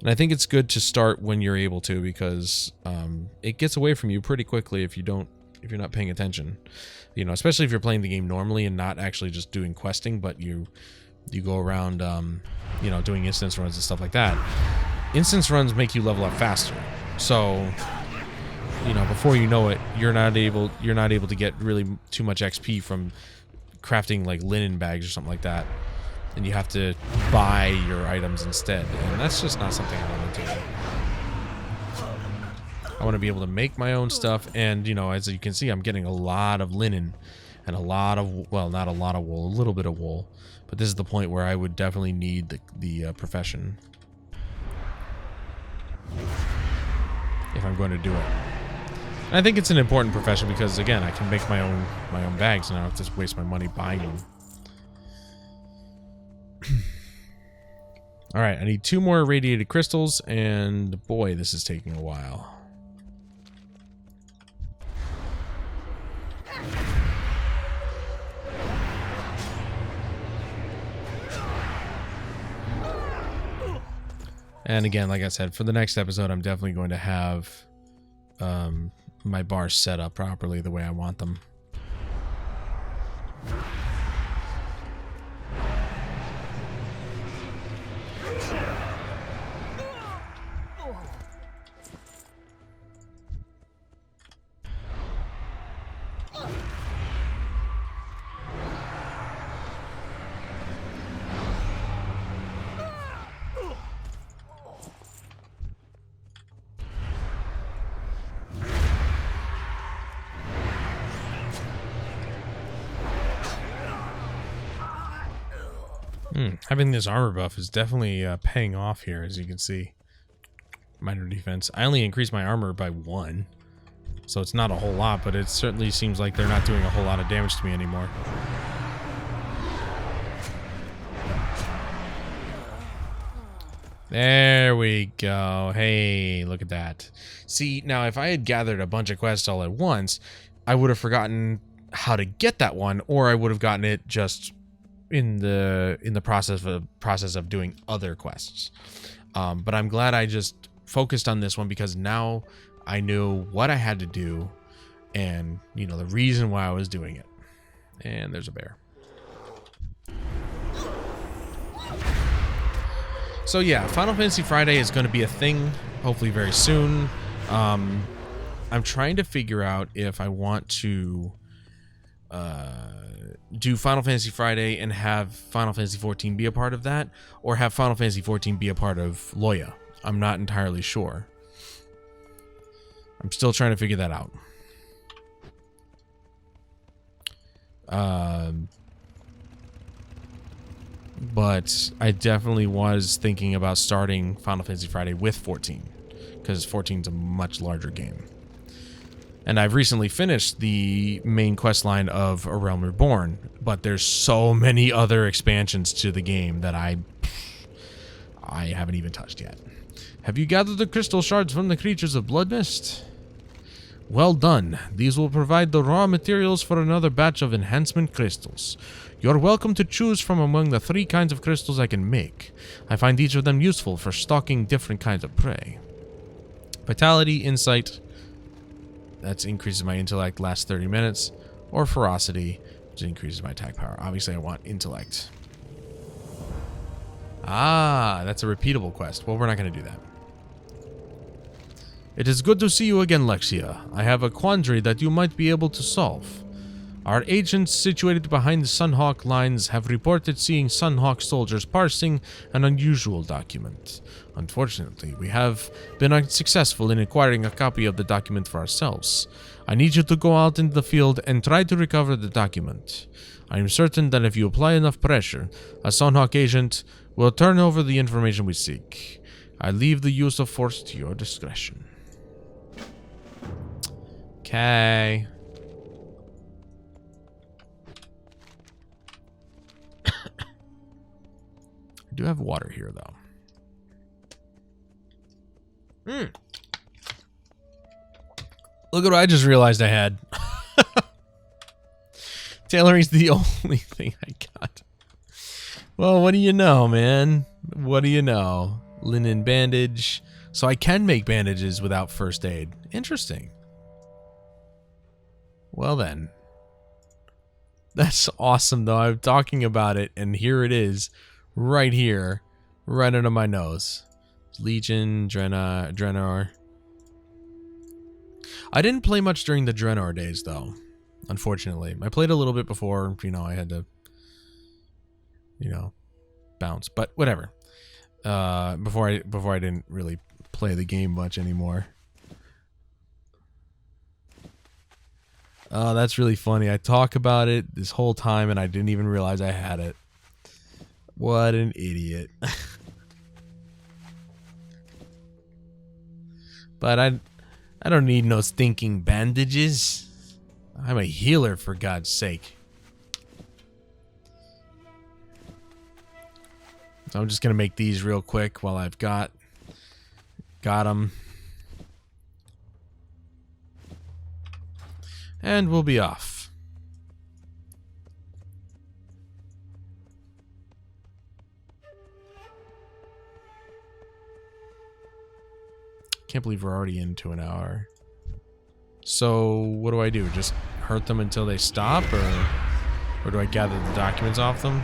And I think it's good to start when you're able to, because it gets away from you pretty quickly if you're not paying attention. You know, especially if you're playing the game normally and not actually just doing questing, but you go around, you know, doing instance runs and stuff like that. Instance runs make you level up faster. So, you know, before you know it, you're not able to get really too much XP from crafting like linen bags or something like that, and you have to buy your items instead, and that's just not something I want to do. I want to be able to make my own stuff, and you know, as you can see, I'm getting a lot of linen and a lot of, well, not a lot of wool, a little bit of wool, but this is the point where I would definitely need the profession if I'm going to do it. And I think it's an important profession because, again, I can make my own bags and I don't have to waste my money buying them. Alright, I need 2 more irradiated crystals, and boy, this is taking a while. And again, like I said, for the next episode, I'm definitely going to have my bars set up properly the way I want them. Having this armor buff is definitely paying off here, as you can see. Minor defense. I only increased my armor by 1, so it's not a whole lot, but it certainly seems like they're not doing a whole lot of damage to me anymore. There we go. Hey, look at that. See, now if I had gathered a bunch of quests all at once, I would have forgotten how to get that one, or I would have gotten it just in the process of doing other quests. But I'm glad I just focused on this one because now I knew what I had to do and, you know, the reason why I was doing it. And there's a bear. So yeah, Final Fantasy Friday is going to be a thing, hopefully very soon. I'm trying to figure out if I want to do Final Fantasy Friday and have Final Fantasy 14 be a part of that, or have Final Fantasy 14 be a part of LoiA. I'm not entirely sure. I'm still trying to figure that out. But I definitely was thinking about starting Final Fantasy Friday with 14. because 14 is a much larger game. And I've recently finished the main quest line of A Realm Reborn, but there's so many other expansions to the game that I haven't even touched yet. Have you gathered the crystal shards from the creatures of Bloodmyst? Well done. These will provide the raw materials for another batch of enhancement crystals. You're welcome to choose from among the 3 kinds of crystals I can make. I find each of them useful for stalking different kinds of prey. Vitality, Insight, that increases my intellect last 30 minutes, or Ferocity, which increases my attack power. Obviously, I want Intellect. Ah, that's a repeatable quest. Well, we're not going to do that. It is good to see you again, LoiA. I have a quandary that you might be able to solve. Our agents situated behind the Sunhawk lines have reported seeing Sunhawk soldiers parsing an unusual document. Unfortunately, we have been unsuccessful in acquiring a copy of the document for ourselves. I need you to go out into the field and try to recover the document. I am certain that if you apply enough pressure, a Sunhawk agent will turn over the information we seek. I leave the use of force to your discretion. Okay. I do have water here, though. Look at what I just realized I had. Tailoring's the only thing I got. Well, what do you know, man? What do you know? Linen bandage. So I can make bandages without first aid. Interesting. Well then. That's awesome, though. I'm talking about it, and here it is. Right here. Right under my nose. Legion, Draenor. I didn't play much during the Draenor days, though. Unfortunately. I played a little bit before, you know, I had to, you know, bounce. But whatever. Before I didn't really play the game much anymore. Oh, that's really funny. I talk about it this whole time and I didn't even realize I had it. What an idiot. But I don't need no stinking bandages. I'm a healer, for God's sake. So I'm just gonna make these real quick while I've got them. And we'll be off. Can't believe we're already into an hour. So what do I do? Just hurt them until they stop, or do I gather the documents off them?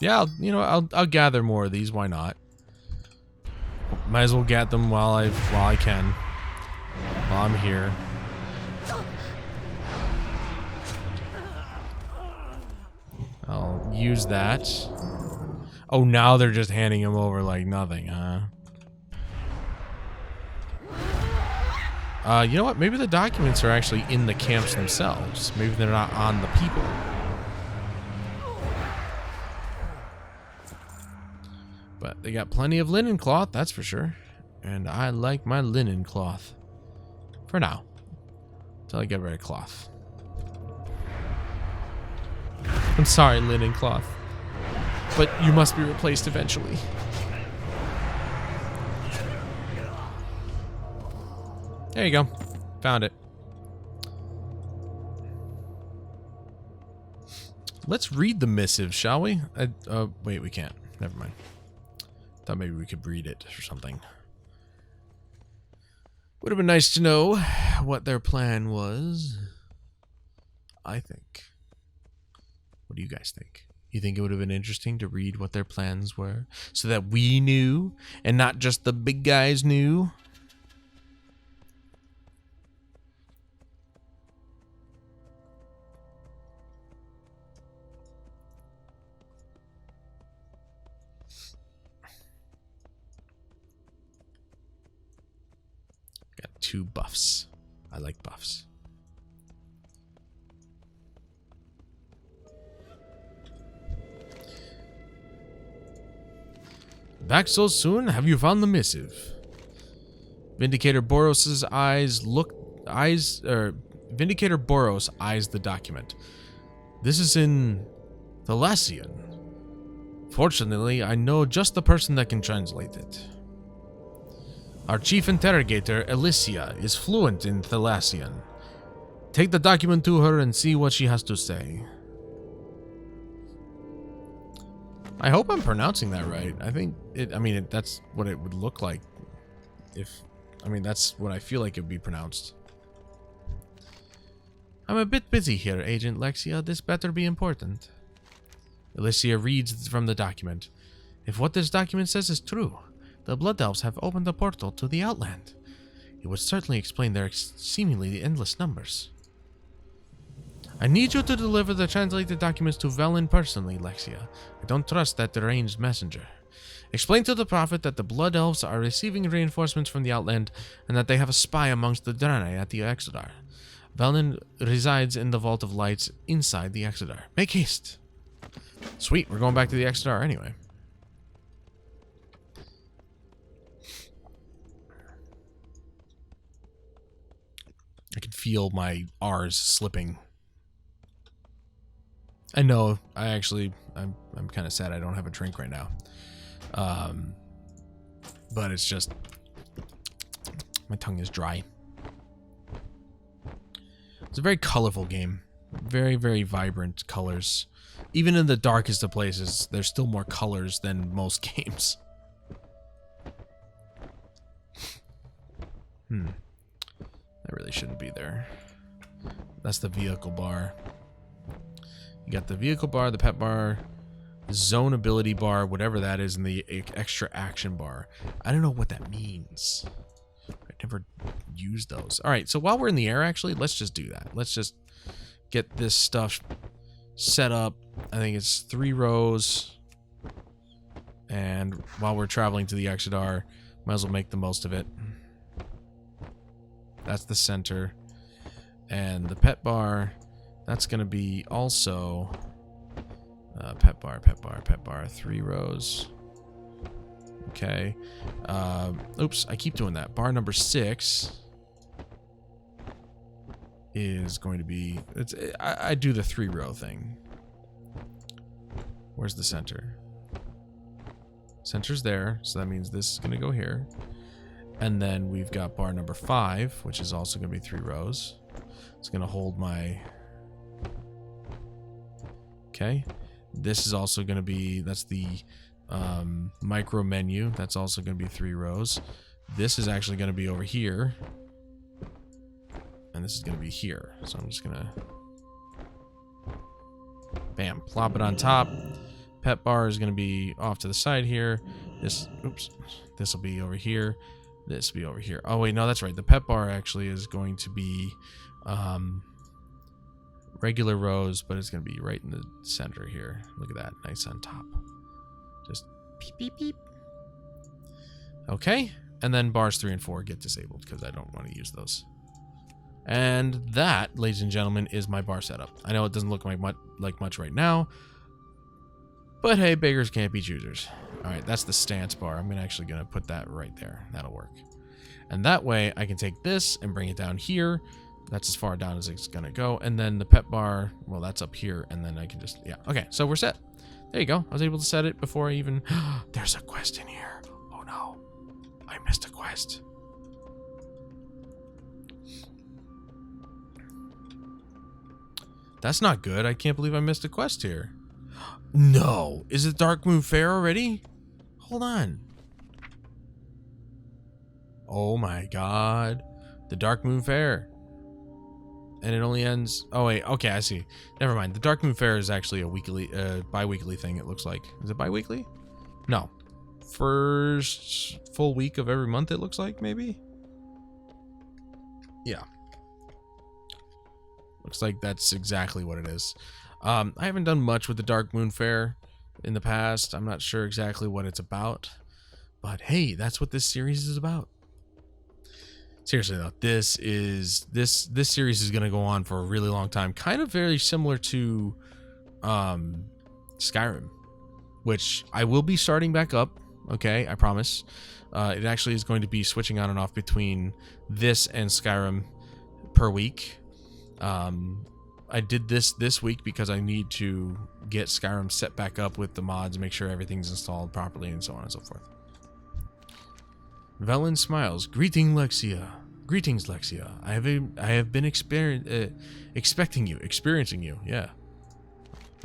Yeah, I'll gather more of these. Why not? Might as well get them while I can. While I'm here. I'll use that. Oh, now they're just handing him over like nothing, huh? You know what? Maybe the documents are actually in the camps themselves. Maybe they're not on the people. But they got plenty of linen cloth, that's for sure. And I like my linen cloth. For now. Until I get rid of cloth. I'm sorry, linen cloth. But you must be replaced eventually. There you go. Found it. Let's read the missive, shall we? Wait, we can't. Never mind. Thought maybe we could read it or something. Would have been nice to know what their plan was. I think. What do you guys think? You think it would have been interesting to read what their plans were so that we knew and not just the big guys knew? Got 2 buffs. I like buffs. Back so soon? Have you found the missive? Vindicator Boros's Vindicator Boros eyes the document. This is in Thalassian. Fortunately, I know just the person that can translate it. Our chief interrogator, Alicia, is fluent in Thalassian. Take the document to her and see what she has to say. I hope I'm pronouncing that right. That's what it would look like that's what I feel like it would be pronounced. I'm a bit busy here, Agent Lexia. This better be important. Alicia reads from the document. If what this document says is true, the Blood Elves have opened a portal to the Outland. It would certainly explain their seemingly endless numbers. I need you to deliver the translated documents to Velen personally, Lexia. I don't trust that deranged messenger. Explain to the Prophet that the Blood Elves are receiving reinforcements from the Outland and that they have a spy amongst the Draenei at the Exodar. Velen resides in the Vault of Lights inside the Exodar. Make haste! Sweet, we're going back to the Exodar anyway. I can feel my R's slipping. I know, I'm kind of sad I don't have a drink right now. But it's just, my tongue is dry. It's a very colorful game. Very, very vibrant colors. Even in the darkest of places, there's still more colors than most games. That really shouldn't be there. That's the vehicle bar. You got the vehicle bar, the pet bar, zone ability bar, whatever that is, and the extra action bar. I don't know what that means. I never used those. All right, so while we're in the air, actually, let's just do that. Let's just get this stuff set up. I think it's 3 rows. And while we're traveling to the Exodar, might as well make the most of it. That's the center. And the pet bar, that's going to be also pet bar, 3 rows. Okay. Oops, I keep doing that. Bar number 6 is going to be... I do the 3-row thing. Where's the center? Center's there, so that means this is going to go here. And then we've got bar number 5, which is also going to be 3 rows. It's going to hold my... Okay. This is also going to be... That's the micro menu. That's also going to be 3 rows. This is actually going to be over here. And this is going to be here. So I'm just going to... Bam. Plop it on top. Pet bar is going to be off to the side here. This... Oops. This will be over here. This will be over here. Oh, wait. No, that's right. The pet bar actually is going to be... regular rows, but it's going to be right in the center here. Look at that. Nice on top. Just beep, beep, beep. Okay. And then bars 3 and 4 get disabled because I don't want to use those. And that, ladies and gentlemen, is my bar setup. I know it doesn't look like much right now, but hey, beggars can't be choosers. All right, that's the stance bar. I'm actually going to put that right there. That'll work. And that way I can take this and bring it down here. That's as far down as it's going to go. And then the pet bar, well, that's up here. And then I can just, yeah. Okay, so we're set. There you go. I was able to set it before I even... There's a quest in here. Oh, no. I missed a quest. That's not good. I can't believe I missed a quest here. No. Is it Dark Moon Fair already? Hold on. Oh, my God. The Dark Moon Fair. And it only ends... Oh, wait. Okay, I see. Never mind. The Dark Moon Fair is actually a weekly, bi-weekly thing, it looks like. Is it bi-weekly? No. First full week of every month, it looks like, maybe? Yeah. Looks like that's exactly what it is. I haven't done much with the Dark Moon Fair in the past. I'm not sure exactly what it's about. But hey, that's what this series is about. Seriously though, this series is going to go on for a really long time. Kind of very similar to Skyrim, which I will be starting back up okay? I promise. It actually is going to be switching on and off between this and Skyrim per week. I did this week because I need to get Skyrim set back up with the mods, make sure everything's installed properly, and so on and so forth. Velen smiles. Greetings, Lexia. I have been experiencing you. Yeah.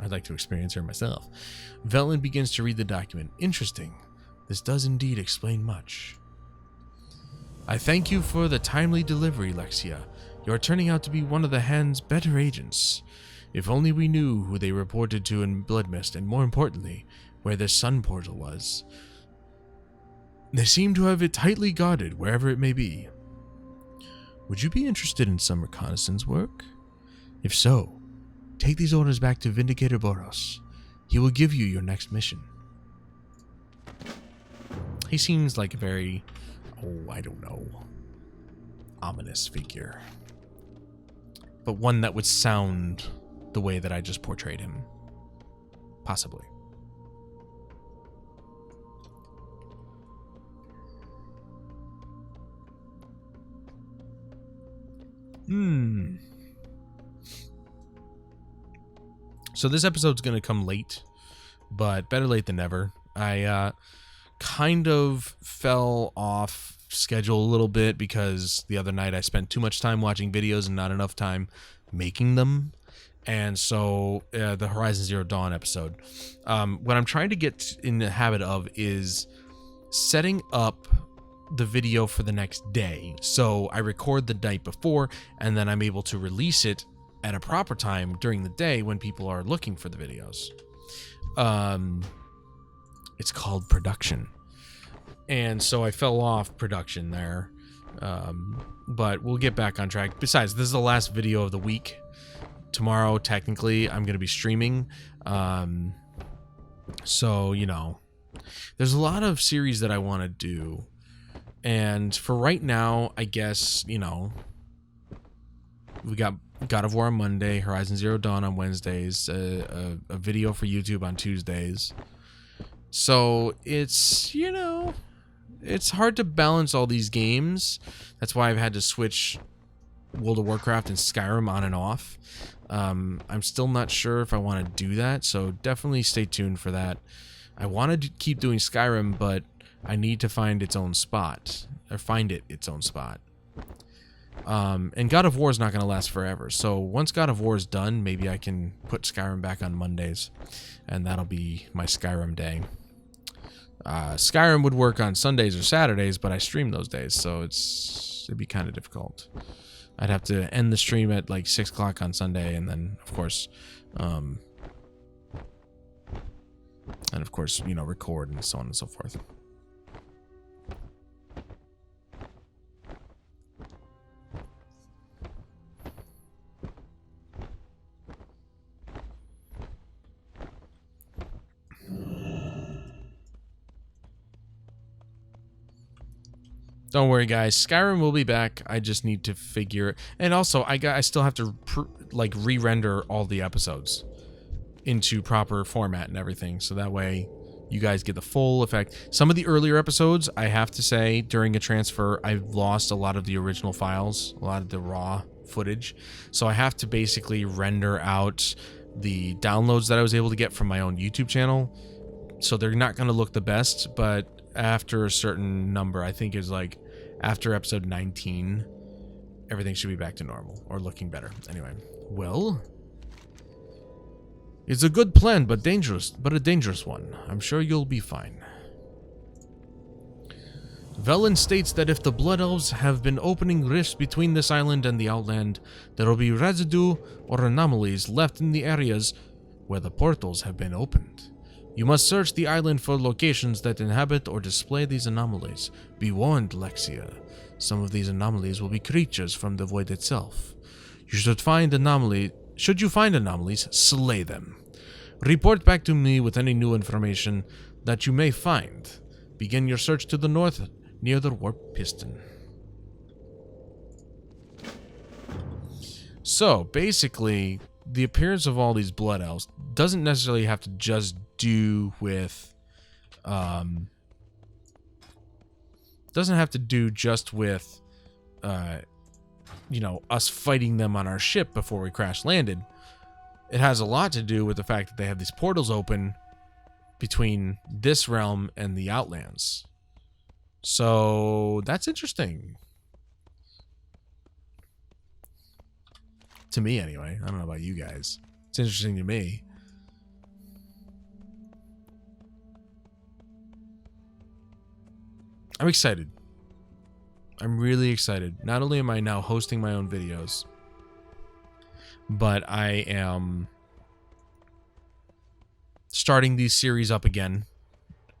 I'd like to experience her myself. Velen begins to read the document. Interesting. This does indeed explain much. I thank you for the timely delivery, Lexia. You are turning out to be one of the Hand's better agents. If only we knew who they reported to in Bloodmyst, and more importantly, where their sun portal was. They seem to have it tightly guarded, wherever it may be. Would you be interested in some reconnaissance work? If so, take these orders back to Vindicator Boros. He will give you your next mission. He seems like a very, I don't know, ominous figure. But one that would sound the way that I just portrayed him. Possibly. So this episode's going to come late, but better late than never. I kind of fell off schedule a little bit because the other night I spent too much time watching videos and not enough time making them. And so the Horizon Zero Dawn episode, what I'm trying to get in the habit of is setting up the video for the next day. So I record the night before, and then I'm able to release it at a proper time during the day when people are looking for the videos. It's called production. And so I fell off production there. But we'll get back on track. Besides, this is the last video of the week. Tomorrow, technically, I'm going to be streaming. So, you know, there's a lot of series that I want to do. And for right now, I guess, you know, we got God of War on Monday, Horizon Zero Dawn on Wednesdays, a video for YouTube on Tuesdays. So it's, you know, it's hard to balance all these games. That's why I've had to switch World of Warcraft and Skyrim on and off. I'm still not sure if I want to do that, so definitely stay tuned for that. I wanted to keep doing Skyrim, but I need to find its own spot, or find it its own spot. And God of War is not going to last forever, so once God of War is done, maybe I can put Skyrim back on Mondays, and that'll be my Skyrim day. Skyrim would work on Sundays or Saturdays, but I stream those days, so it'd be kind of difficult. I'd have to end the stream at like 6 o'clock on Sunday, and then, of course, you know, record and so on and so forth. Don't worry, guys. Skyrim will be back. I just need to figure it. And also, I still have to re-render all the episodes into proper format and everything, so that way you guys get the full effect. Some of the earlier episodes, I have to say, during a transfer, I've lost a lot of the original files, a lot of the raw footage. So I have to basically render out the downloads that I was able to get from my own YouTube channel. So they're not going to look the best, but after a certain number, I think is like after episode 19, everything should be back to normal or looking better. Anyway, well, it's a good plan, but a dangerous one. I'm sure you'll be fine. Velen states that if the Blood Elves have been opening rifts between this island and the Outland, there will be residue or anomalies left in the areas where the portals have been opened. You must search the island for locations that inhabit or display these anomalies. Be warned, Lexia. Some of these anomalies will be creatures from the void itself. Should you find anomalies, slay them. Report back to me with any new information that you may find. Begin your search to the north, near the warp piston. So, basically, the appearance of all these Blood Elves doesn't necessarily have to just do with doesn't have to do just with, you know, us fighting them on our ship before we crash landed. It has a lot to do with the fact that they have these portals open between this realm and the Outlands. So that's interesting. To me, anyway. I don't know about you guys. It's interesting to me. I'm excited. I'm really excited. Not only am I now hosting my own videos, but I am starting these series up again.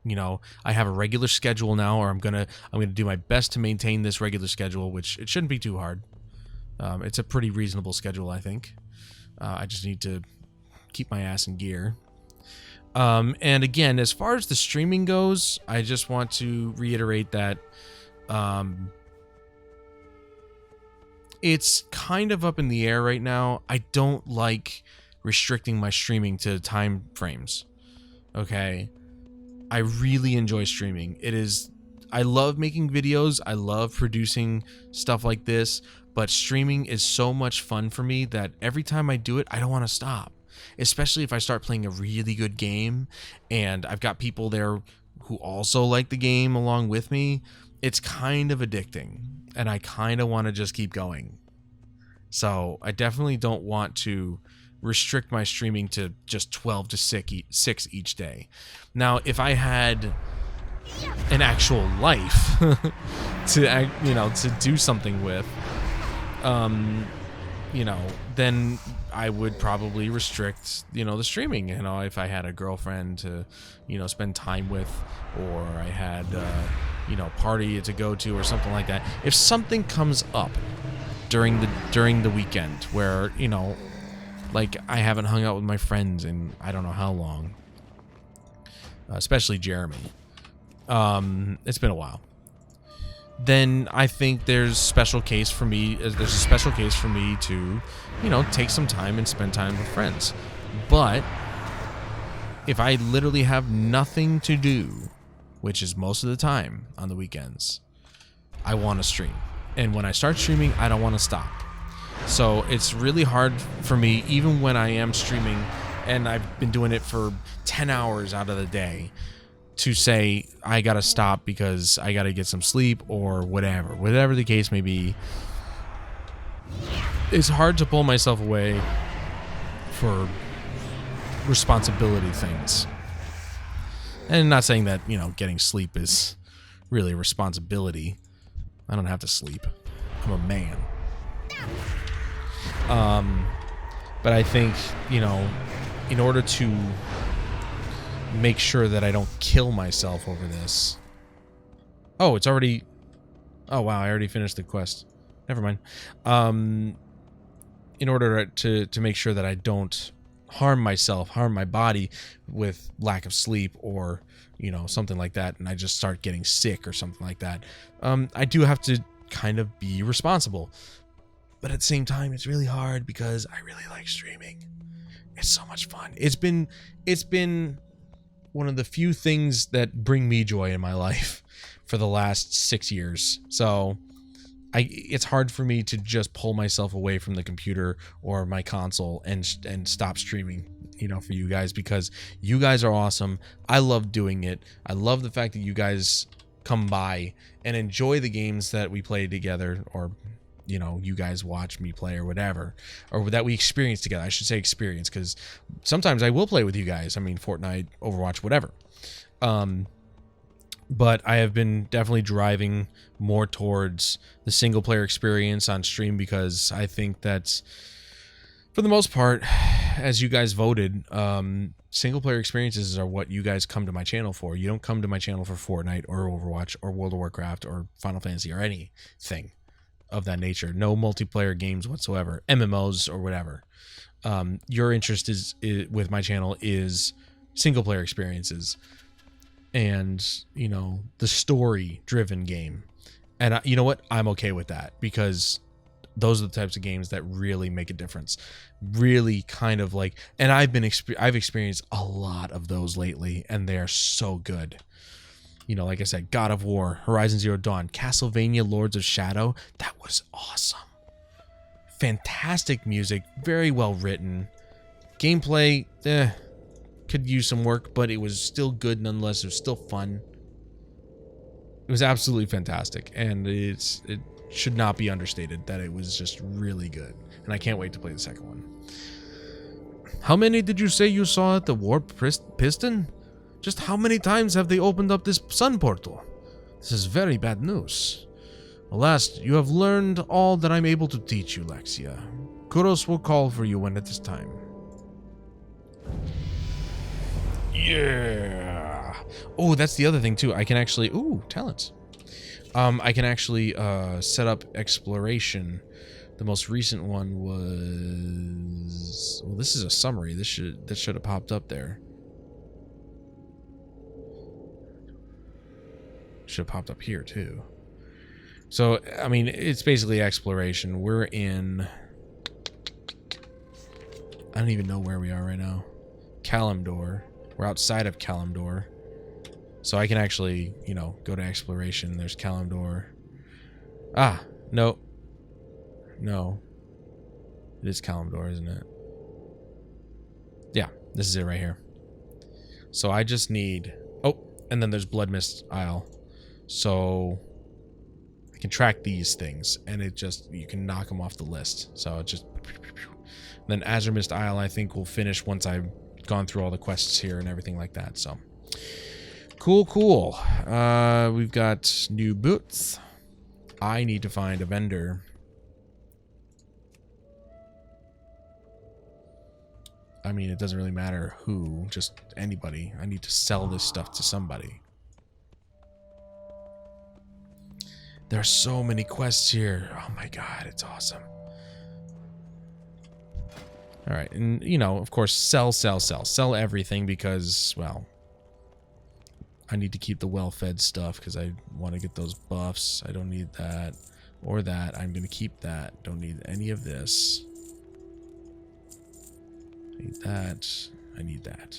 You know, I have a regular schedule now, or I'm gonna do my best to maintain this regular schedule, which it shouldn't be too hard. It's a pretty reasonable schedule, I think. I just need to keep my ass in gear. And again, as far as the streaming goes, I just want to reiterate that it's kind of up in the air right now. I don't like restricting my streaming to time frames. Okay? I really enjoy streaming. I love making videos. I love producing stuff like this, but streaming is so much fun for me that every time I do it, I don't want to stop. Especially if I start playing a really good game and I've got people there who also like the game along with me. It's kind of addicting and I kind of want to just keep going. So I definitely don't want to restrict my streaming to just 12 to 6 each day. Now, if I had an actual life to do something with, then I would probably restrict, the streaming. If I had a girlfriend to, spend time with, or I had, party to go to or something like that. If something comes up during the weekend where, like I haven't hung out with my friends in I don't know how long, especially Jeremy. It's been a while. Then I think there's a special case for me to, take some time and spend time with friends. But if I literally have nothing to do, which is most of the time on the weekends, I want to stream. And when I start streaming, I don't want to stop. So it's really hard for me, even when I am streaming, and I've been doing it for 10 hours out of the day, to say I gotta stop because I gotta get some sleep or whatever the case may be. It's hard to pull myself away for responsibility things. And not saying that, getting sleep is really a responsibility. I don't have to sleep. I'm a man. But I think, in order to make sure that I don't kill myself over this. Oh, it's already... Oh, wow, I already finished the quest. Never mind. In order to make sure that I don't harm my body with lack of sleep or, something like that, and I just start getting sick or something like that, I do have to kind of be responsible. But at the same time, it's really hard because I really like streaming. It's so much fun. It's been one of the few things that bring me joy in my life for the last 6 years. So it's hard for me to just pull myself away from the computer or my console and stop streaming, for you guys, because you guys are awesome. I love doing it. I love the fact that you guys come by and enjoy the games that we play together, or you guys watch me play or whatever, or that we experience together. I should say experience, because sometimes I will play with you guys. I mean, Fortnite, Overwatch, whatever. But I have been definitely driving more towards the single player experience on stream, because I think that's, for the most part, as you guys voted, single player experiences are what you guys come to my channel for. You don't come to my channel for Fortnite or Overwatch or World of Warcraft or Final Fantasy or anything of that nature. No multiplayer games whatsoever, MMOs or whatever. Your interest is with my channel is single player experiences and the story driven game. And you know what, I'm okay with that, because those are the types of games that really make a difference, really kind of like, and I've experienced a lot of those lately, and they are so good. You know, like I said, God of War, Horizon Zero Dawn, Castlevania, Lords of Shadow. That was awesome. Fantastic music, very well written. Gameplay, could use some work, but it was still good nonetheless. It was still fun. It was absolutely fantastic, and it should not be understated that it was just really good. And I can't wait to play the second one. How many did you say you saw at the Warp Piston? Just how many times have they opened up this sun portal? This is very bad news. Alas, you have learned all that I'm able to teach you, LoiA. Kuros will call for you when it is time. Yeah. Oh, that's the other thing too. I can actually... Ooh, talents. I can actually set up exploration. The most recent one was... Well, this is a summary. That should have popped up there. Should have popped up here too. So, I mean, it's basically exploration. We're in... I don't even know where we are right now. Kalimdor. We're outside of Kalimdor. So I can actually, you know, go to exploration. There's Kalimdor. Ah, no. No. It is Kalimdor, isn't it? Yeah, this is it right here. So I just need... Oh, and then there's Bloodmyst Isle. So I can track these things, and it just, you can knock them off the list. So it just... Then Azuremyst Isle, I think, will finish once I've gone through all the quests here and everything like that. So cool, cool. We've got new boots. I need to find a vendor. I mean, it doesn't really matter who, just anybody. I need to sell this stuff to somebody. There are so many quests here. Oh my god, it's awesome. Alright, and, you know, of course, sell. Sell everything because, well, I need to keep the well-fed stuff because I want to get those buffs. I don't need that or that. I'm going to keep that. Don't need any of this. I need that. I need that.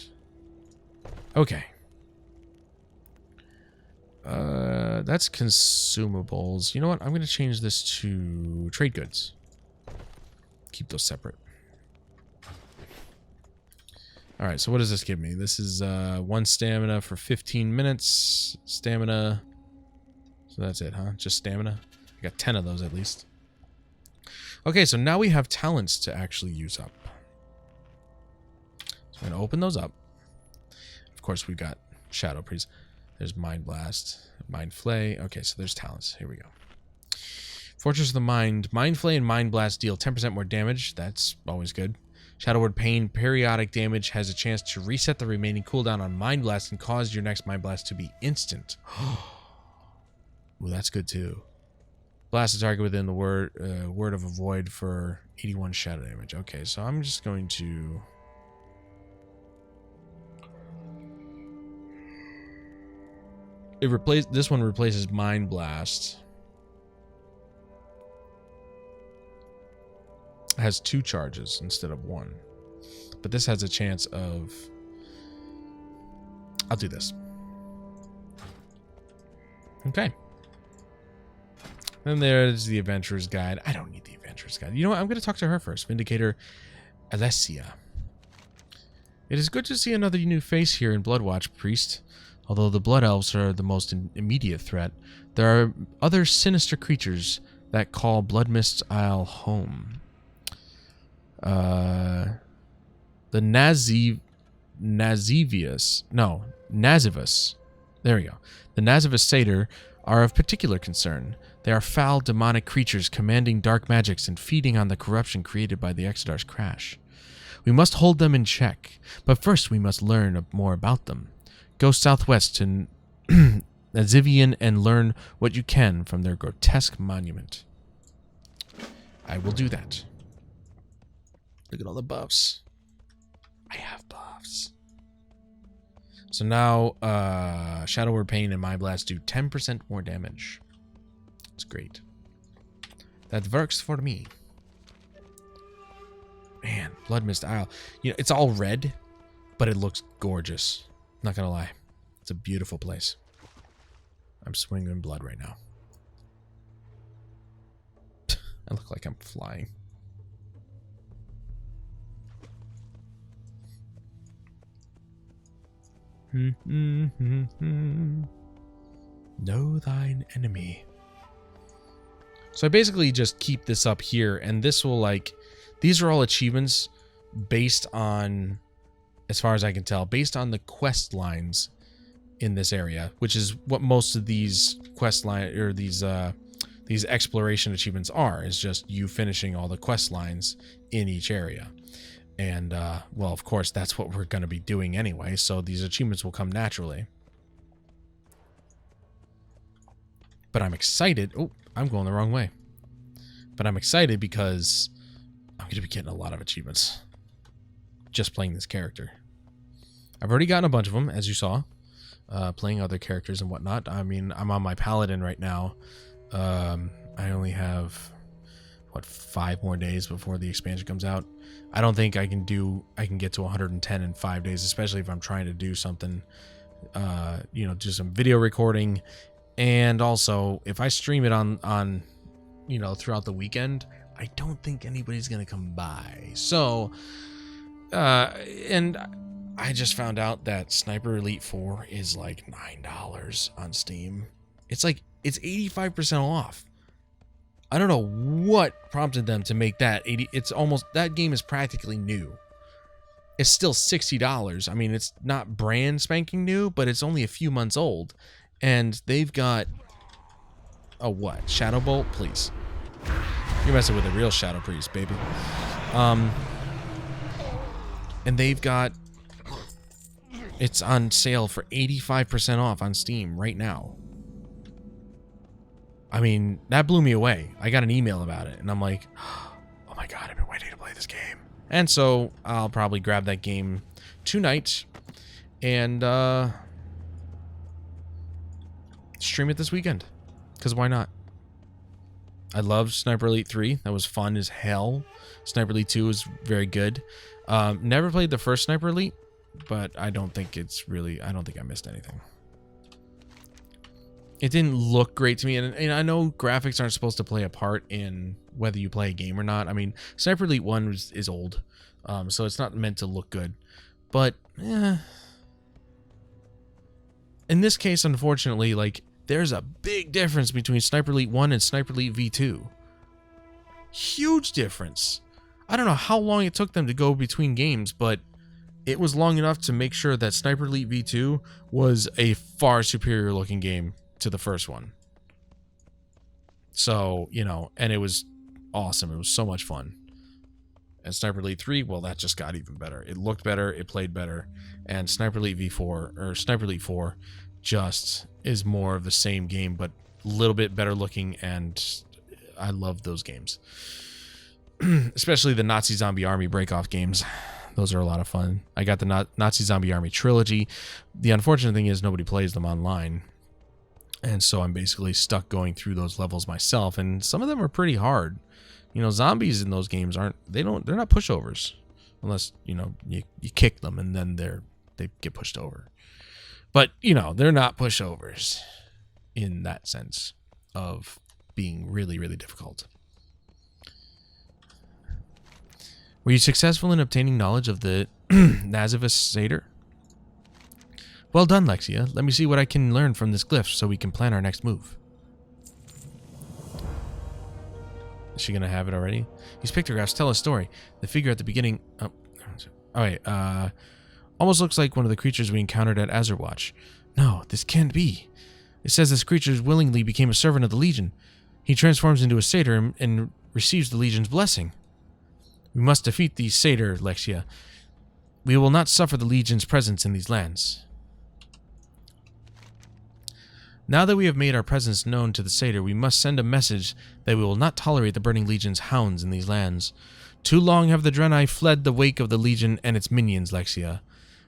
Okay. That's consumables. You know what? I'm going to change this to trade goods. Keep those separate. Alright, so what does this give me? This is 1 stamina for 15 minutes. Stamina. So that's it, huh? Just stamina? I got 10 of those at least. Okay, so now we have talents to actually use up. So I'm going to open those up. Of course, we've got Shadow Priest. There's Mind Blast, Mind Flay. Okay, so there's talents. Here we go. Fortress of the Mind. Mind Flay and Mind Blast deal 10% more damage. That's always good. Shadow Word Pain. Periodic damage has a chance to reset the remaining cooldown on Mind Blast and cause your next Mind Blast to be instant. Ooh, that's good too. Blast a target within the word of a void for 81 shadow damage. Okay, so I'm just going to... This one replaces Mind Blast. It has 2 charges instead of 1. But this has a chance of... I'll do this. Okay. Then there's the Adventurer's Guide. I don't need the Adventurer's Guide. You know what? I'm going to talk to her first. Vindicator Alessia. It is good to see another new face here in Bloodwatch, Priest. Although the Blood Elves are the most immediate threat, there are other sinister creatures that call Bloodmyst's Isle home. The Nazivus. There we go. The Nazivus Satyr are of particular concern. They are foul, demonic creatures commanding dark magics and feeding on the corruption created by the Exodar's crash. We must hold them in check, but first we must learn more about them. Go southwest to Nazivian and learn what you can from their grotesque monument. I will do that. Look at all the buffs. I have buffs. So now, Shadow Word Pain and Mind Blast do 10% more damage. That's great. That works for me. Man, Bloodmyst Isle. You know, it's all red, but it looks gorgeous. Not gonna lie. It's a beautiful place. I'm swimming in blood right now. I look like I'm flying. Know thine enemy. So I basically just keep this up here, and this will, like, these are all achievements based on, as far as I can tell, based on the quest lines in this area, which is what most of these quest line or these exploration achievements are, is just you finishing all the quest lines in each area. And well, of course, that's what we're going to be doing anyway, so these achievements will come naturally. But I'm excited. Oh, I'm going the wrong way. But I'm excited because I'm going to be getting a lot of achievements just playing this character. I've already gotten a bunch of them, as you saw, playing other characters and whatnot. I mean, I'm on my paladin right now. I only have, what, 5 more days before the expansion comes out. I don't think I can get to 110 in 5 days, especially if I'm trying to do something, you know, do some video recording. And also, if I stream it on, you know, throughout the weekend, I don't think anybody's going to come by. So, and I just found out that Sniper Elite 4 is like $9 on Steam. It's like, it's 85% off. I don't know what prompted them to make that 80. It's almost, that game is practically new. It's still $60. I mean, it's not brand spanking new, but it's only a few months old. And they've got a what? Shadow Bolt? Please. You're messing with a real Shadow Priest, baby. And they've got, it's on sale for 85% off on Steam right now. I mean, that blew me away. I got an email about it, and I'm like, oh my god, I've been waiting to play this game. And so I'll probably grab that game tonight and stream it this weekend, because why not? I loved Sniper Elite 3. That was fun as hell. Sniper Elite 2 was very good. Never played the first Sniper Elite, but I don't think it's really, I don't think I missed anything. It didn't look great to me, and I know graphics aren't supposed to play a part in whether you play a game or not. I mean, Sniper Elite 1 is old, so it's not meant to look good. But, in this case, unfortunately, like, there's a big difference between Sniper Elite 1 and Sniper Elite V2. Huge difference. I don't know how long it took them to go between games, but it was long enough to make sure that Sniper Elite V2 was a far superior looking game to the first one. So, you know, and it was awesome. It was so much fun. And Sniper Elite 3, well, that just got even better. It looked better, it played better, and Sniper Elite V4 or Sniper Elite 4 just is more of the same game, but a little bit better looking, and I love those games. Especially the Nazi Zombie Army break-off games. Those are a lot of fun. I got the Nazi Zombie Army trilogy. The unfortunate thing is nobody plays them online. And so I'm basically stuck going through those levels myself, and some of them are pretty hard. You know, zombies in those games they're not pushovers. Unless, you know, you kick them and then they get pushed over. But, you know, they're not pushovers in that sense of being really, really difficult. Were you successful in obtaining knowledge of the Nazivist Satyr? Well done, LoiA. Let me see what I can learn from this glyph so we can plan our next move. Is she going to have it already? These pictographs tell a story. The figure at the beginning... Oh, wait. Almost looks like one of the creatures we encountered at Azurewatch. No, this can't be. It says this creature willingly became a servant of the Legion. He transforms into a satyr and receives the Legion's blessing. We must defeat the satyr, LoiA. We will not suffer the Legion's presence in these lands. Now that we have made our presence known to the satyr, we must send a message that we will not tolerate the Burning Legion's hounds in these lands. Too long have the Draenei fled the wake of the Legion and its minions, LoiA.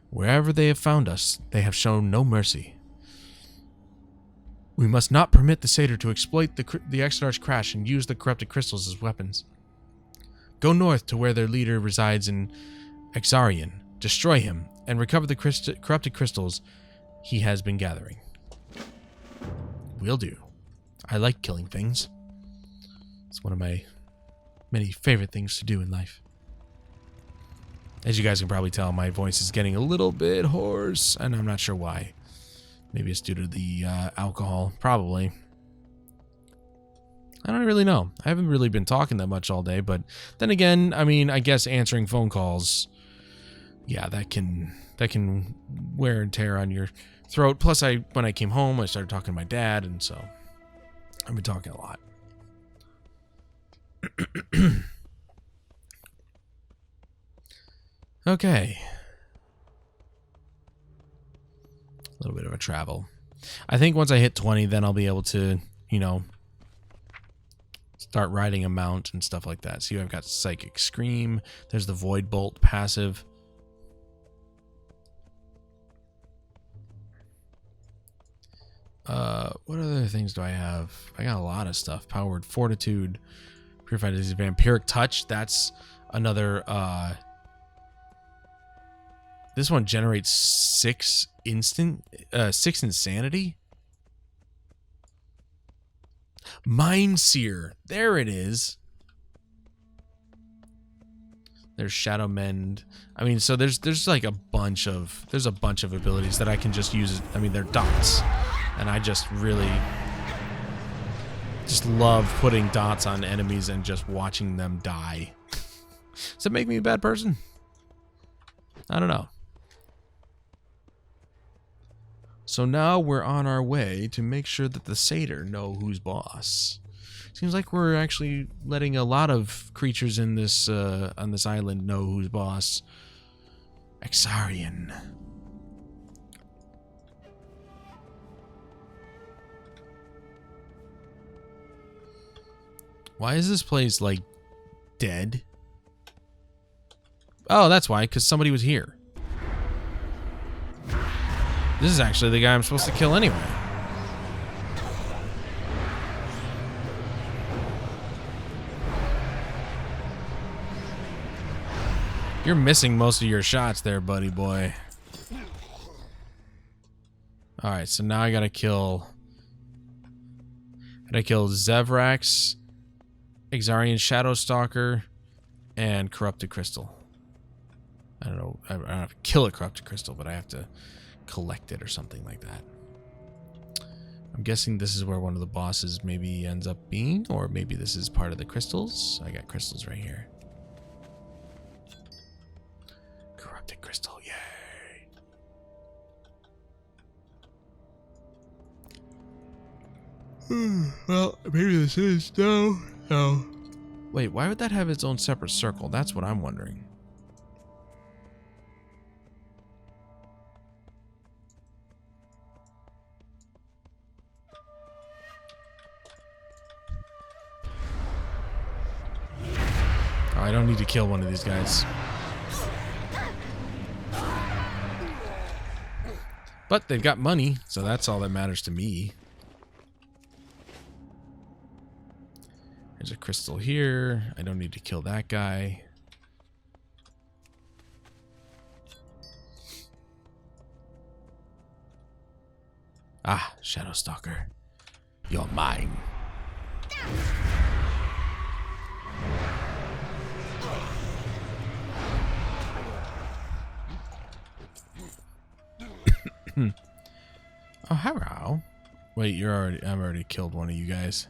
Wherever they have found us, they have shown no mercy. We must not permit the satyr to exploit the Exarch crash and use the corrupted crystals as weapons. Go north to where their leader resides in Exarian, destroy him, and recover the corrupted crystals he has been gathering. Will do. I like killing things. It's one of my many favorite things to do in life. As you guys can probably tell, my voice is getting a little bit hoarse, and I'm not sure why. Maybe it's due to the alcohol. Probably. I don't really know. I haven't really been talking that much all day, but then again, I mean, I guess answering phone calls, yeah, that can wear and tear on your throat. Plus, when I came home, I started talking to my dad, and so I've been talking a lot. Okay. A little bit of a travel. I think once I hit 20, then I'll be able to, you know, start riding a mount and stuff like that. See, I've got Psychic Scream. There's the Void Bolt passive. What other things do I have? I got a lot of stuff. Powered Fortitude. Purified Disease. Vampiric Touch. That's another, this one generates 6 insanity. Mind Seer. There it is. There's Shadow Mend. I mean, so there's like a bunch of abilities that I can just use. I mean, they're dots. And I just really just love putting dots on enemies and just watching them die. Does that make me a bad person? I don't know. So now we're on our way to make sure that the satyr know who's boss. Seems like we're actually letting a lot of creatures in this on this island know who's boss. Exarian. Why is this place like dead? Oh, that's why, because somebody was here. This is actually the guy I'm supposed to kill anyway. You're missing most of your shots there, buddy boy. Alright, so now I gotta kill Zevrax, Exarian Shadowstalker, and Corrupted Crystal. I don't know. I don't have to kill a Corrupted Crystal, but I have to collect it or something like that. I'm guessing this is where one of the bosses maybe ends up being, or maybe this is part of the crystals. I got crystals right here. Corrupted Crystal, yay! Well, maybe this is no. Wait, why would that have its own separate circle? That's what I'm wondering. Oh, I don't need to kill one of these guys. But they've got money, so that's all that matters to me. There's a crystal here. I don't need to kill that guy. Ah, Shadowstalker. You're mine. Oh, hello. Wait, I've already killed one of you guys.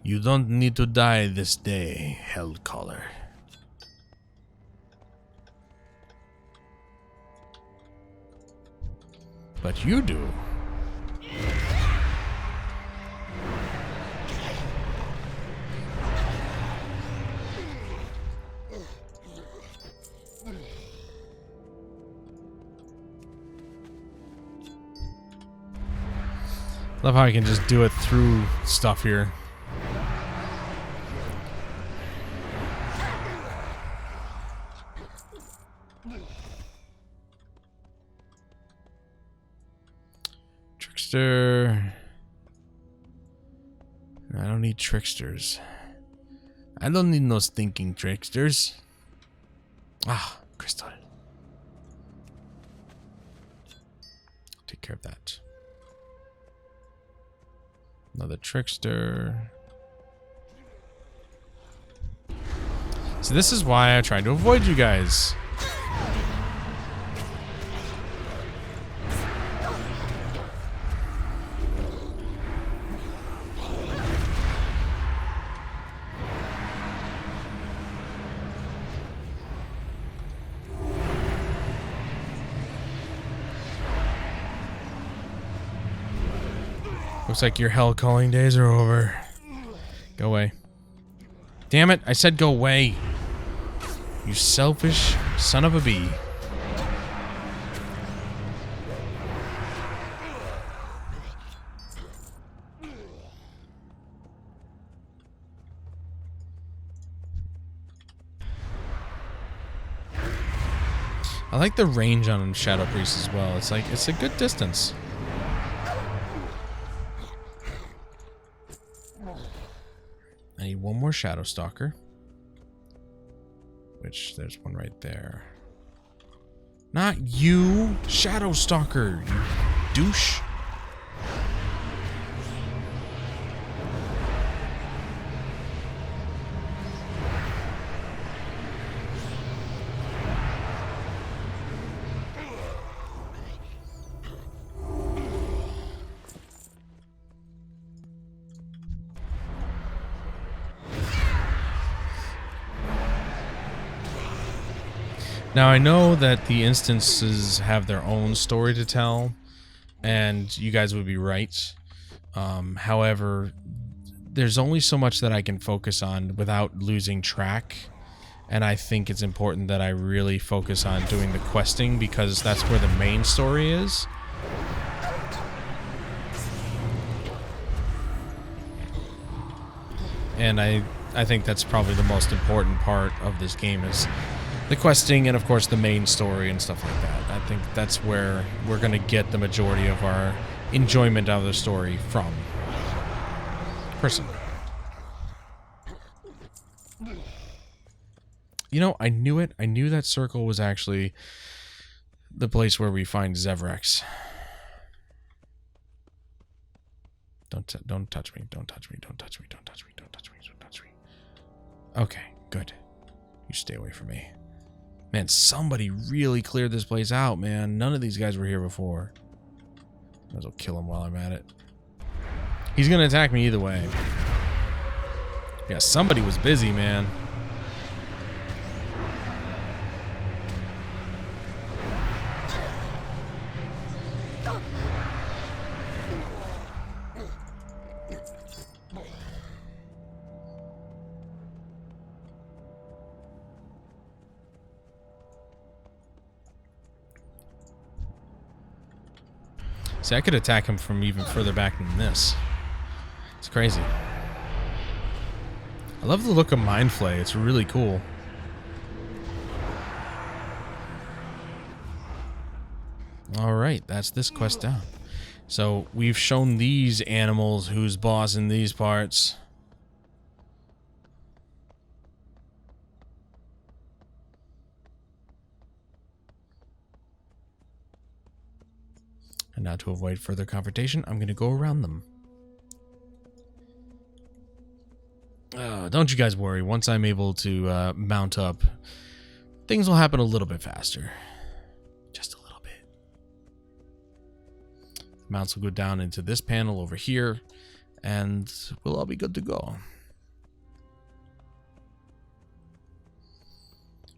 You don't need to die this day, Hellcaller. But you do. Love how I can just do it through stuff here. Trickster. I don't need tricksters. I don't need no stinking tricksters. Ah, crystal. Take care of that. Another trickster. So this is why I tried to avoid you guys. Looks like your hell calling days are over. Go away. Damn it, I said go away. You selfish son of a bee. I like the range on Shadow Priest as well. It's like, it's a good distance. I need one more Shadow Stalker. Which, there's one right there. Not you! Shadow Stalker, you douche! Now, I know that the instances have their own story to tell, and you guys would be right. However, there's only so much that I can focus on without losing track, and I think it's important that I really focus on doing the questing, because that's where the main story is. And I think that's probably the most important part of this game is the questing and, of course, the main story and stuff like that. I think that's where we're going to get the majority of our enjoyment out of the story from. Personally. You know, I knew it. I knew that circle was actually the place where we find Zevrex. Don't touch me. Don't touch me. Don't touch me. Don't touch me. Don't touch me. Don't touch me. Okay, good. You stay away from me. Man, somebody really cleared this place out, man. None of these guys were here before. Might as well kill him while I'm at it. He's gonna attack me either way. Yeah, somebody was busy, man. See, I could attack him from even further back than this. It's crazy. I love the look of Mind Flay. It's really cool. Alright, that's this quest down. So, we've shown these animals who's boss in these parts. And now, to avoid further confrontation, I'm going to go around them. Don't you guys worry. Once I'm able to mount up, things will happen a little bit faster. Just a little bit. Mounts will go down into this panel over here, and we'll all be good to go.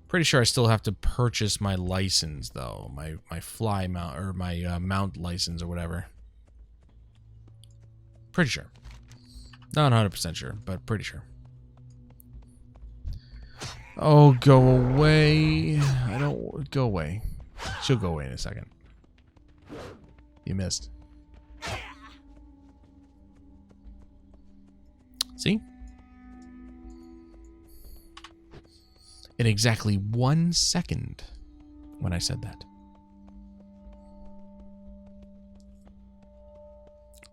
Pretty sure I still have to purchase my license, though. My fly mount, or my mount license, or whatever. Pretty sure. Not 100% sure, but pretty sure. Oh, go away. I don't... Go away. She'll go away in a second. You missed. See? In exactly 1 second when I said that.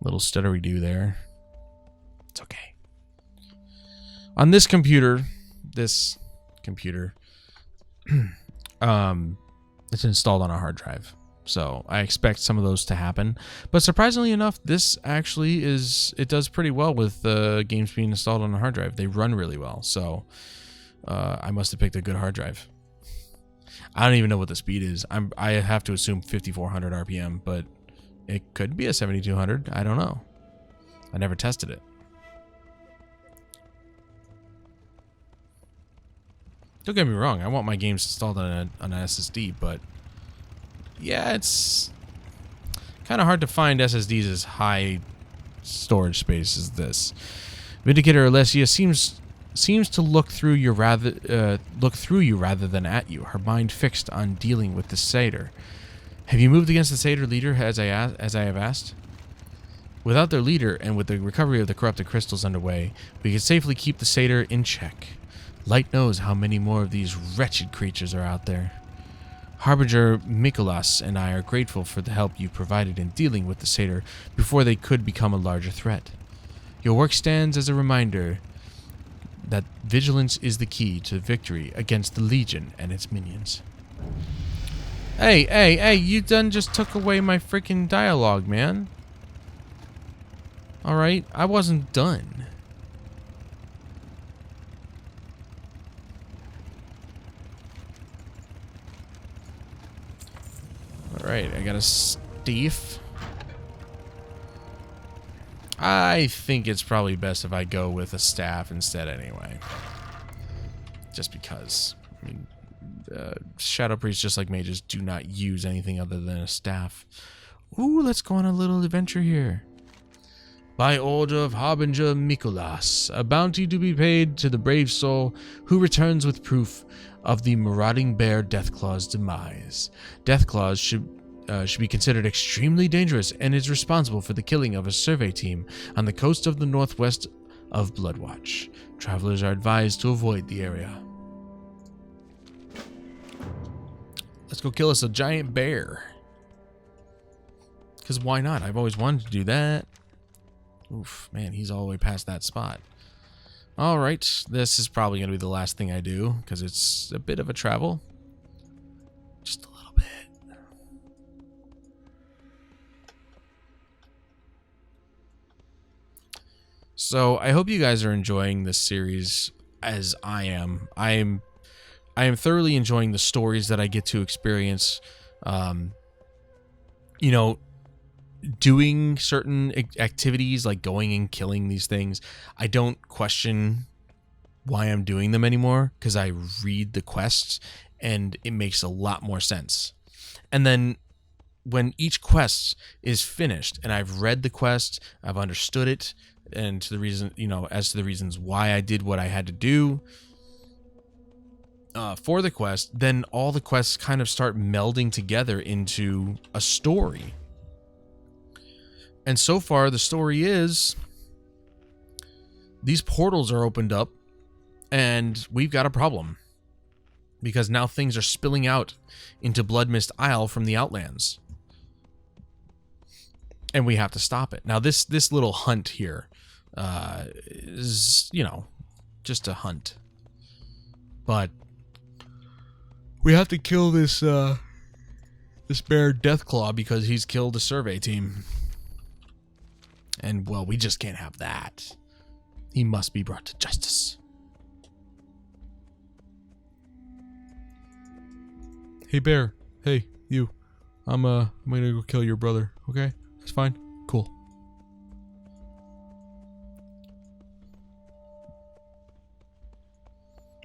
Little stuttery do there. It's okay. On this computer, it's installed on a hard drive. So I expect some of those to happen. But surprisingly enough, this actually it does pretty well with games being installed on a hard drive. They run really well. So I must have picked a good hard drive. I don't even know what the speed is. I have to assume 5400 RPM, but it could be a 7200. I don't know. I never tested it. Don't get me wrong. I want my games installed on an SSD, but yeah, it's kind of hard to find SSDs as high storage space as this. Vindicator Alessia seems to look through you rather than at you. Her mind fixed on dealing with the satyr. Have you moved against the satyr leader as I have asked? Without their leader and with the recovery of the corrupted crystals underway, we can safely keep the satyr in check. Light knows how many more of these wretched creatures are out there. Harbinger Mikolas and I are grateful for the help you provided in dealing with the satyr before they could become a larger threat. Your work stands as a reminder that vigilance is the key to victory against the Legion and its minions. Hey, you done just took away my freaking dialogue, man. Alright, I wasn't done. Alright, I got a Steve. I think it's probably best if I go with a staff instead anyway. Just because. I mean, Shadow Priests, just like mages, do not use anything other than a staff. Ooh, let's go on a little adventure here. By order of Harbinger Mikolas, a bounty to be paid to the brave soul who returns with proof of the marauding bear Deathclaw's demise. Deathclaws should be considered extremely dangerous and is responsible for the killing of a survey team on the coast of the northwest of Bloodwatch. Travelers are advised to avoid the area. Let's go kill us a giant bear. Because why not? I've always wanted to do that. Oof, man, he's all the way past that spot. Alright, this is probably going to be the last thing I do, because it's a bit of a travel. Just a little bit. So, I hope you guys are enjoying this series as I am. I am thoroughly enjoying the stories that I get to experience. You know, doing certain activities like going and killing these things, I don't question why I'm doing them anymore because I read the quests and it makes a lot more sense. And then when each quest is finished and I've read the quest, I've understood it, and to the reason, you know, as to the reasons why I did what I had to do for the quest, then all the quests kind of start melding together into a story. And so far, the story is these portals are opened up and we've got a problem. Because now things are spilling out into Bloodmyst Isle from the Outlands. And we have to stop it. Now, this little hunt here is, you know, just a hunt. But we have to kill this this bear Deathclaw because he's killed a survey team. And, well, we just can't have that. He must be brought to justice. Hey, bear. Hey, you. I'm gonna go kill your brother, okay? That's fine? Cool.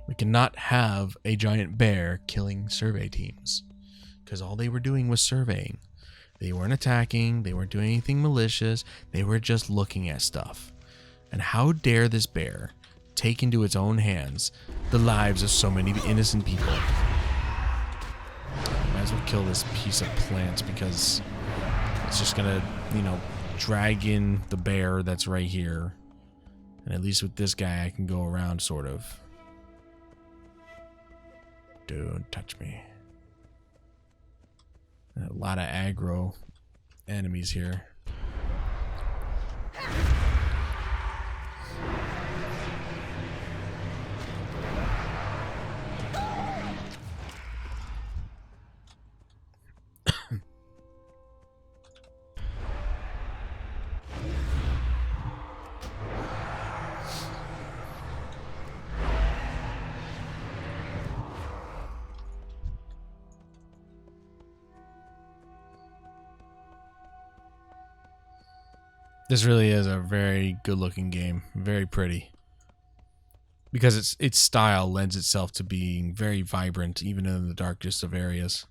We cannot have a giant bear killing survey teams. Because all they were doing was surveying. They weren't attacking, they weren't doing anything malicious, they were just looking at stuff. And how dare this bear take into its own hands the lives of so many innocent people? Might as well kill this piece of plant because it's just gonna, you know, drag in the bear that's right here. And at least with this guy I can go around, sort of. Don't touch me. A lot of aggro enemies here. This really is a very good-looking game. Very pretty. Because its style lends itself to being very vibrant, even in the darkest of areas.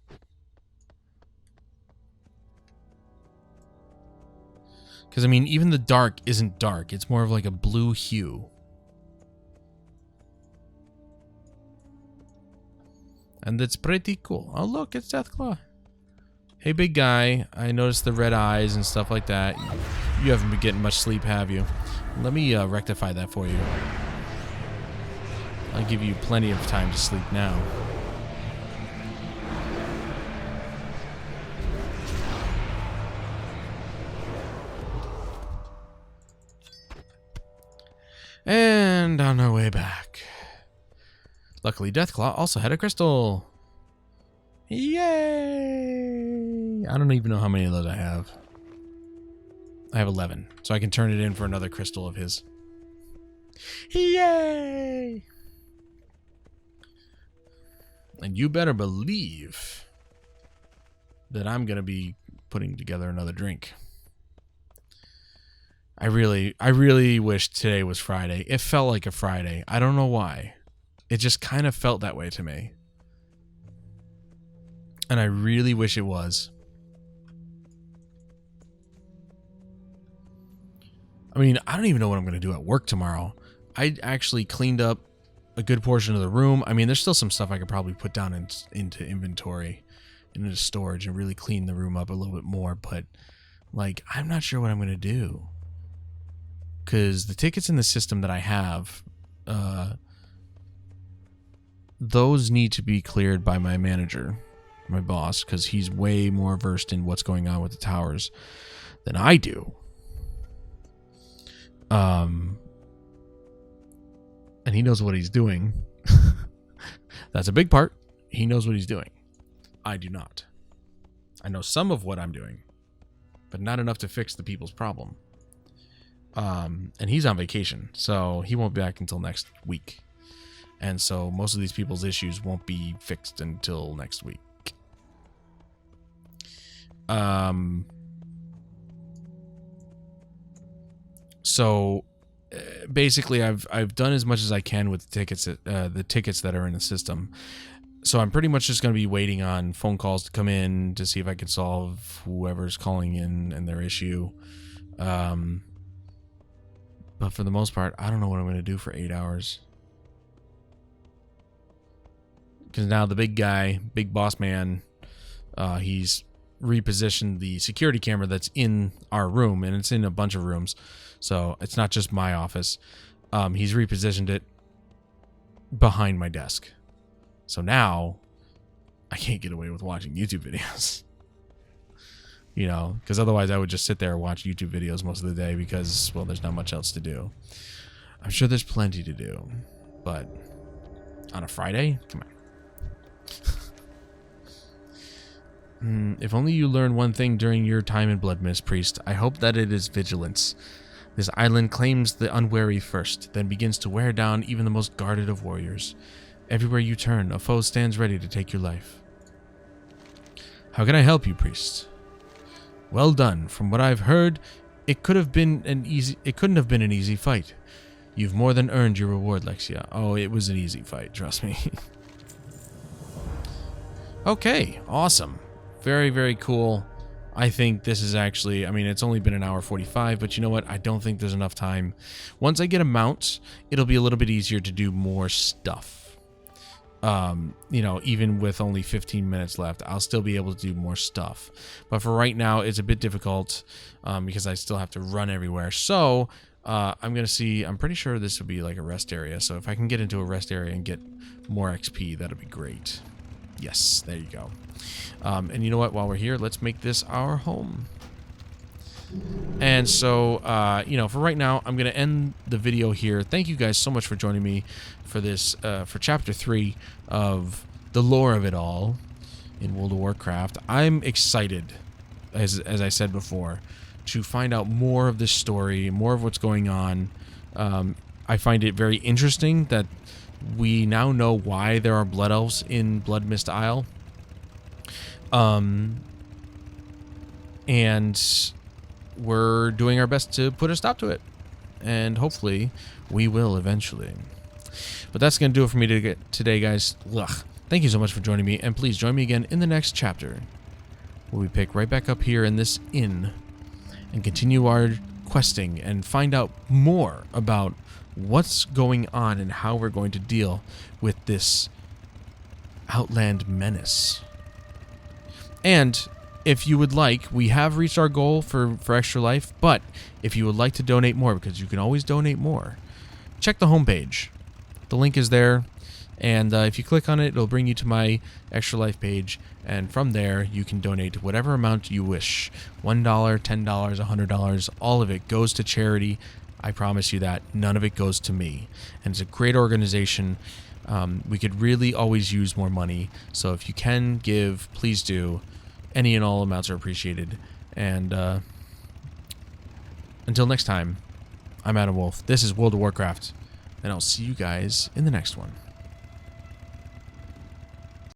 Because, I mean, even the dark isn't dark. It's more of like a blue hue. And it's pretty cool. Oh, look, it's Deathclaw. Hey, big guy. I noticed the red eyes and stuff like that. You haven't been getting much sleep, have you? Let me rectify that for you. I'll give you plenty of time to sleep now. And on our way back. Luckily, Deathclaw also had a crystal. Yay! I don't even know how many of those I have. I have 11, so I can turn it in for another crystal of his. Yay! And you better believe that I'm going to be putting together another drink. I really wish today was Friday. It felt like a Friday. I don't know why. It just kind of felt that way to me. And I really wish it was. I mean, I don't even know what I'm going to do at work tomorrow. I actually cleaned up a good portion of the room. I mean, there's still some stuff I could probably put down into inventory, into storage, and really clean the room up a little bit more. But, like, I'm not sure what I'm going to do. Because the tickets in the system that I have, those need to be cleared by my manager, my boss, because he's way more versed in what's going on with the towers than I do. And he knows what he's doing. That's a big part. He knows what he's doing. I do not. I know some of what I'm doing, but not enough to fix the people's problem. And he's on vacation, so he won't be back until next week. And so most of these people's issues won't be fixed until next week. So basically I've done as much as I can with the tickets that are in the system. So I'm pretty much just going to be waiting on phone calls to come in to see if I can solve whoever's calling in and their issue. But for the most part, I don't know what I'm going to do for 8 hours. Because now the big guy, big boss man, he's repositioned the security camera that's in our room, and it's in a bunch of rooms. So it's not just my office. He's repositioned it behind my desk. So now I can't get away with watching YouTube videos. You know, because otherwise I would just sit there and watch YouTube videos most of the day because, well, there's not much else to do. I'm sure there's plenty to do, but on a Friday? Come on. If only you learn one thing during your time in Bloodmyst, Priest, I hope that it is vigilance. This island claims the unwary first, then begins to wear down even the most guarded of warriors. Everywhere you turn, a foe stands ready to take your life. How can I help you, Priest? Well done. From what I've heard, it couldn't have been an easy fight. You've more than earned your reward, LoiA. Oh, it was an easy fight, trust me. Okay, awesome. Very, very cool. I think this is actually, I mean, it's only been an hour 45, but you know what? I don't think there's enough time. Once I get a mount, it'll be a little bit easier to do more stuff. You know, even with only 15 minutes left, I'll still be able to do more stuff. But for right now, it's a bit difficult because I still have to run everywhere. So I'm going to see, I'm pretty sure this will be like a rest area. So if I can get into a rest area and get more XP, that'll be great. Yes, there you go. And you know what? While we're here, let's make this our home. And so, you know, for right now, I'm going to end the video here. Thank you guys so much for joining me for this, for Chapter 3 of the lore of it all in World of Warcraft. I'm excited, as I said before, to find out more of this story, more of what's going on. I find it very interesting that we now know why there are Blood Elves in Bloodmyst Isle. And we're doing our best to put a stop to it. And hopefully, we will eventually. But that's going to do it for me today, guys. Ugh. Thank you so much for joining me, and please join me again in the next chapter, where we pick right back up here in this inn and continue our questing and find out more about what's going on and how we're going to deal with this Outland menace. And if you would like, we have reached our goal for Extra Life, but if you would like to donate more, because you can always donate more, check the homepage. The link is there, and if you click on it, it'll bring you to my Extra Life page, and from there, you can donate whatever amount you wish. $1, $10, $100, all of it goes to charity. I promise you that. None of it goes to me. And it's a great organization. We could really always use more money, so if you can give, please do. Any and all amounts are appreciated. And until next time, I'm Adam Wolf. This is World of Warcraft, and I'll see you guys in the next one.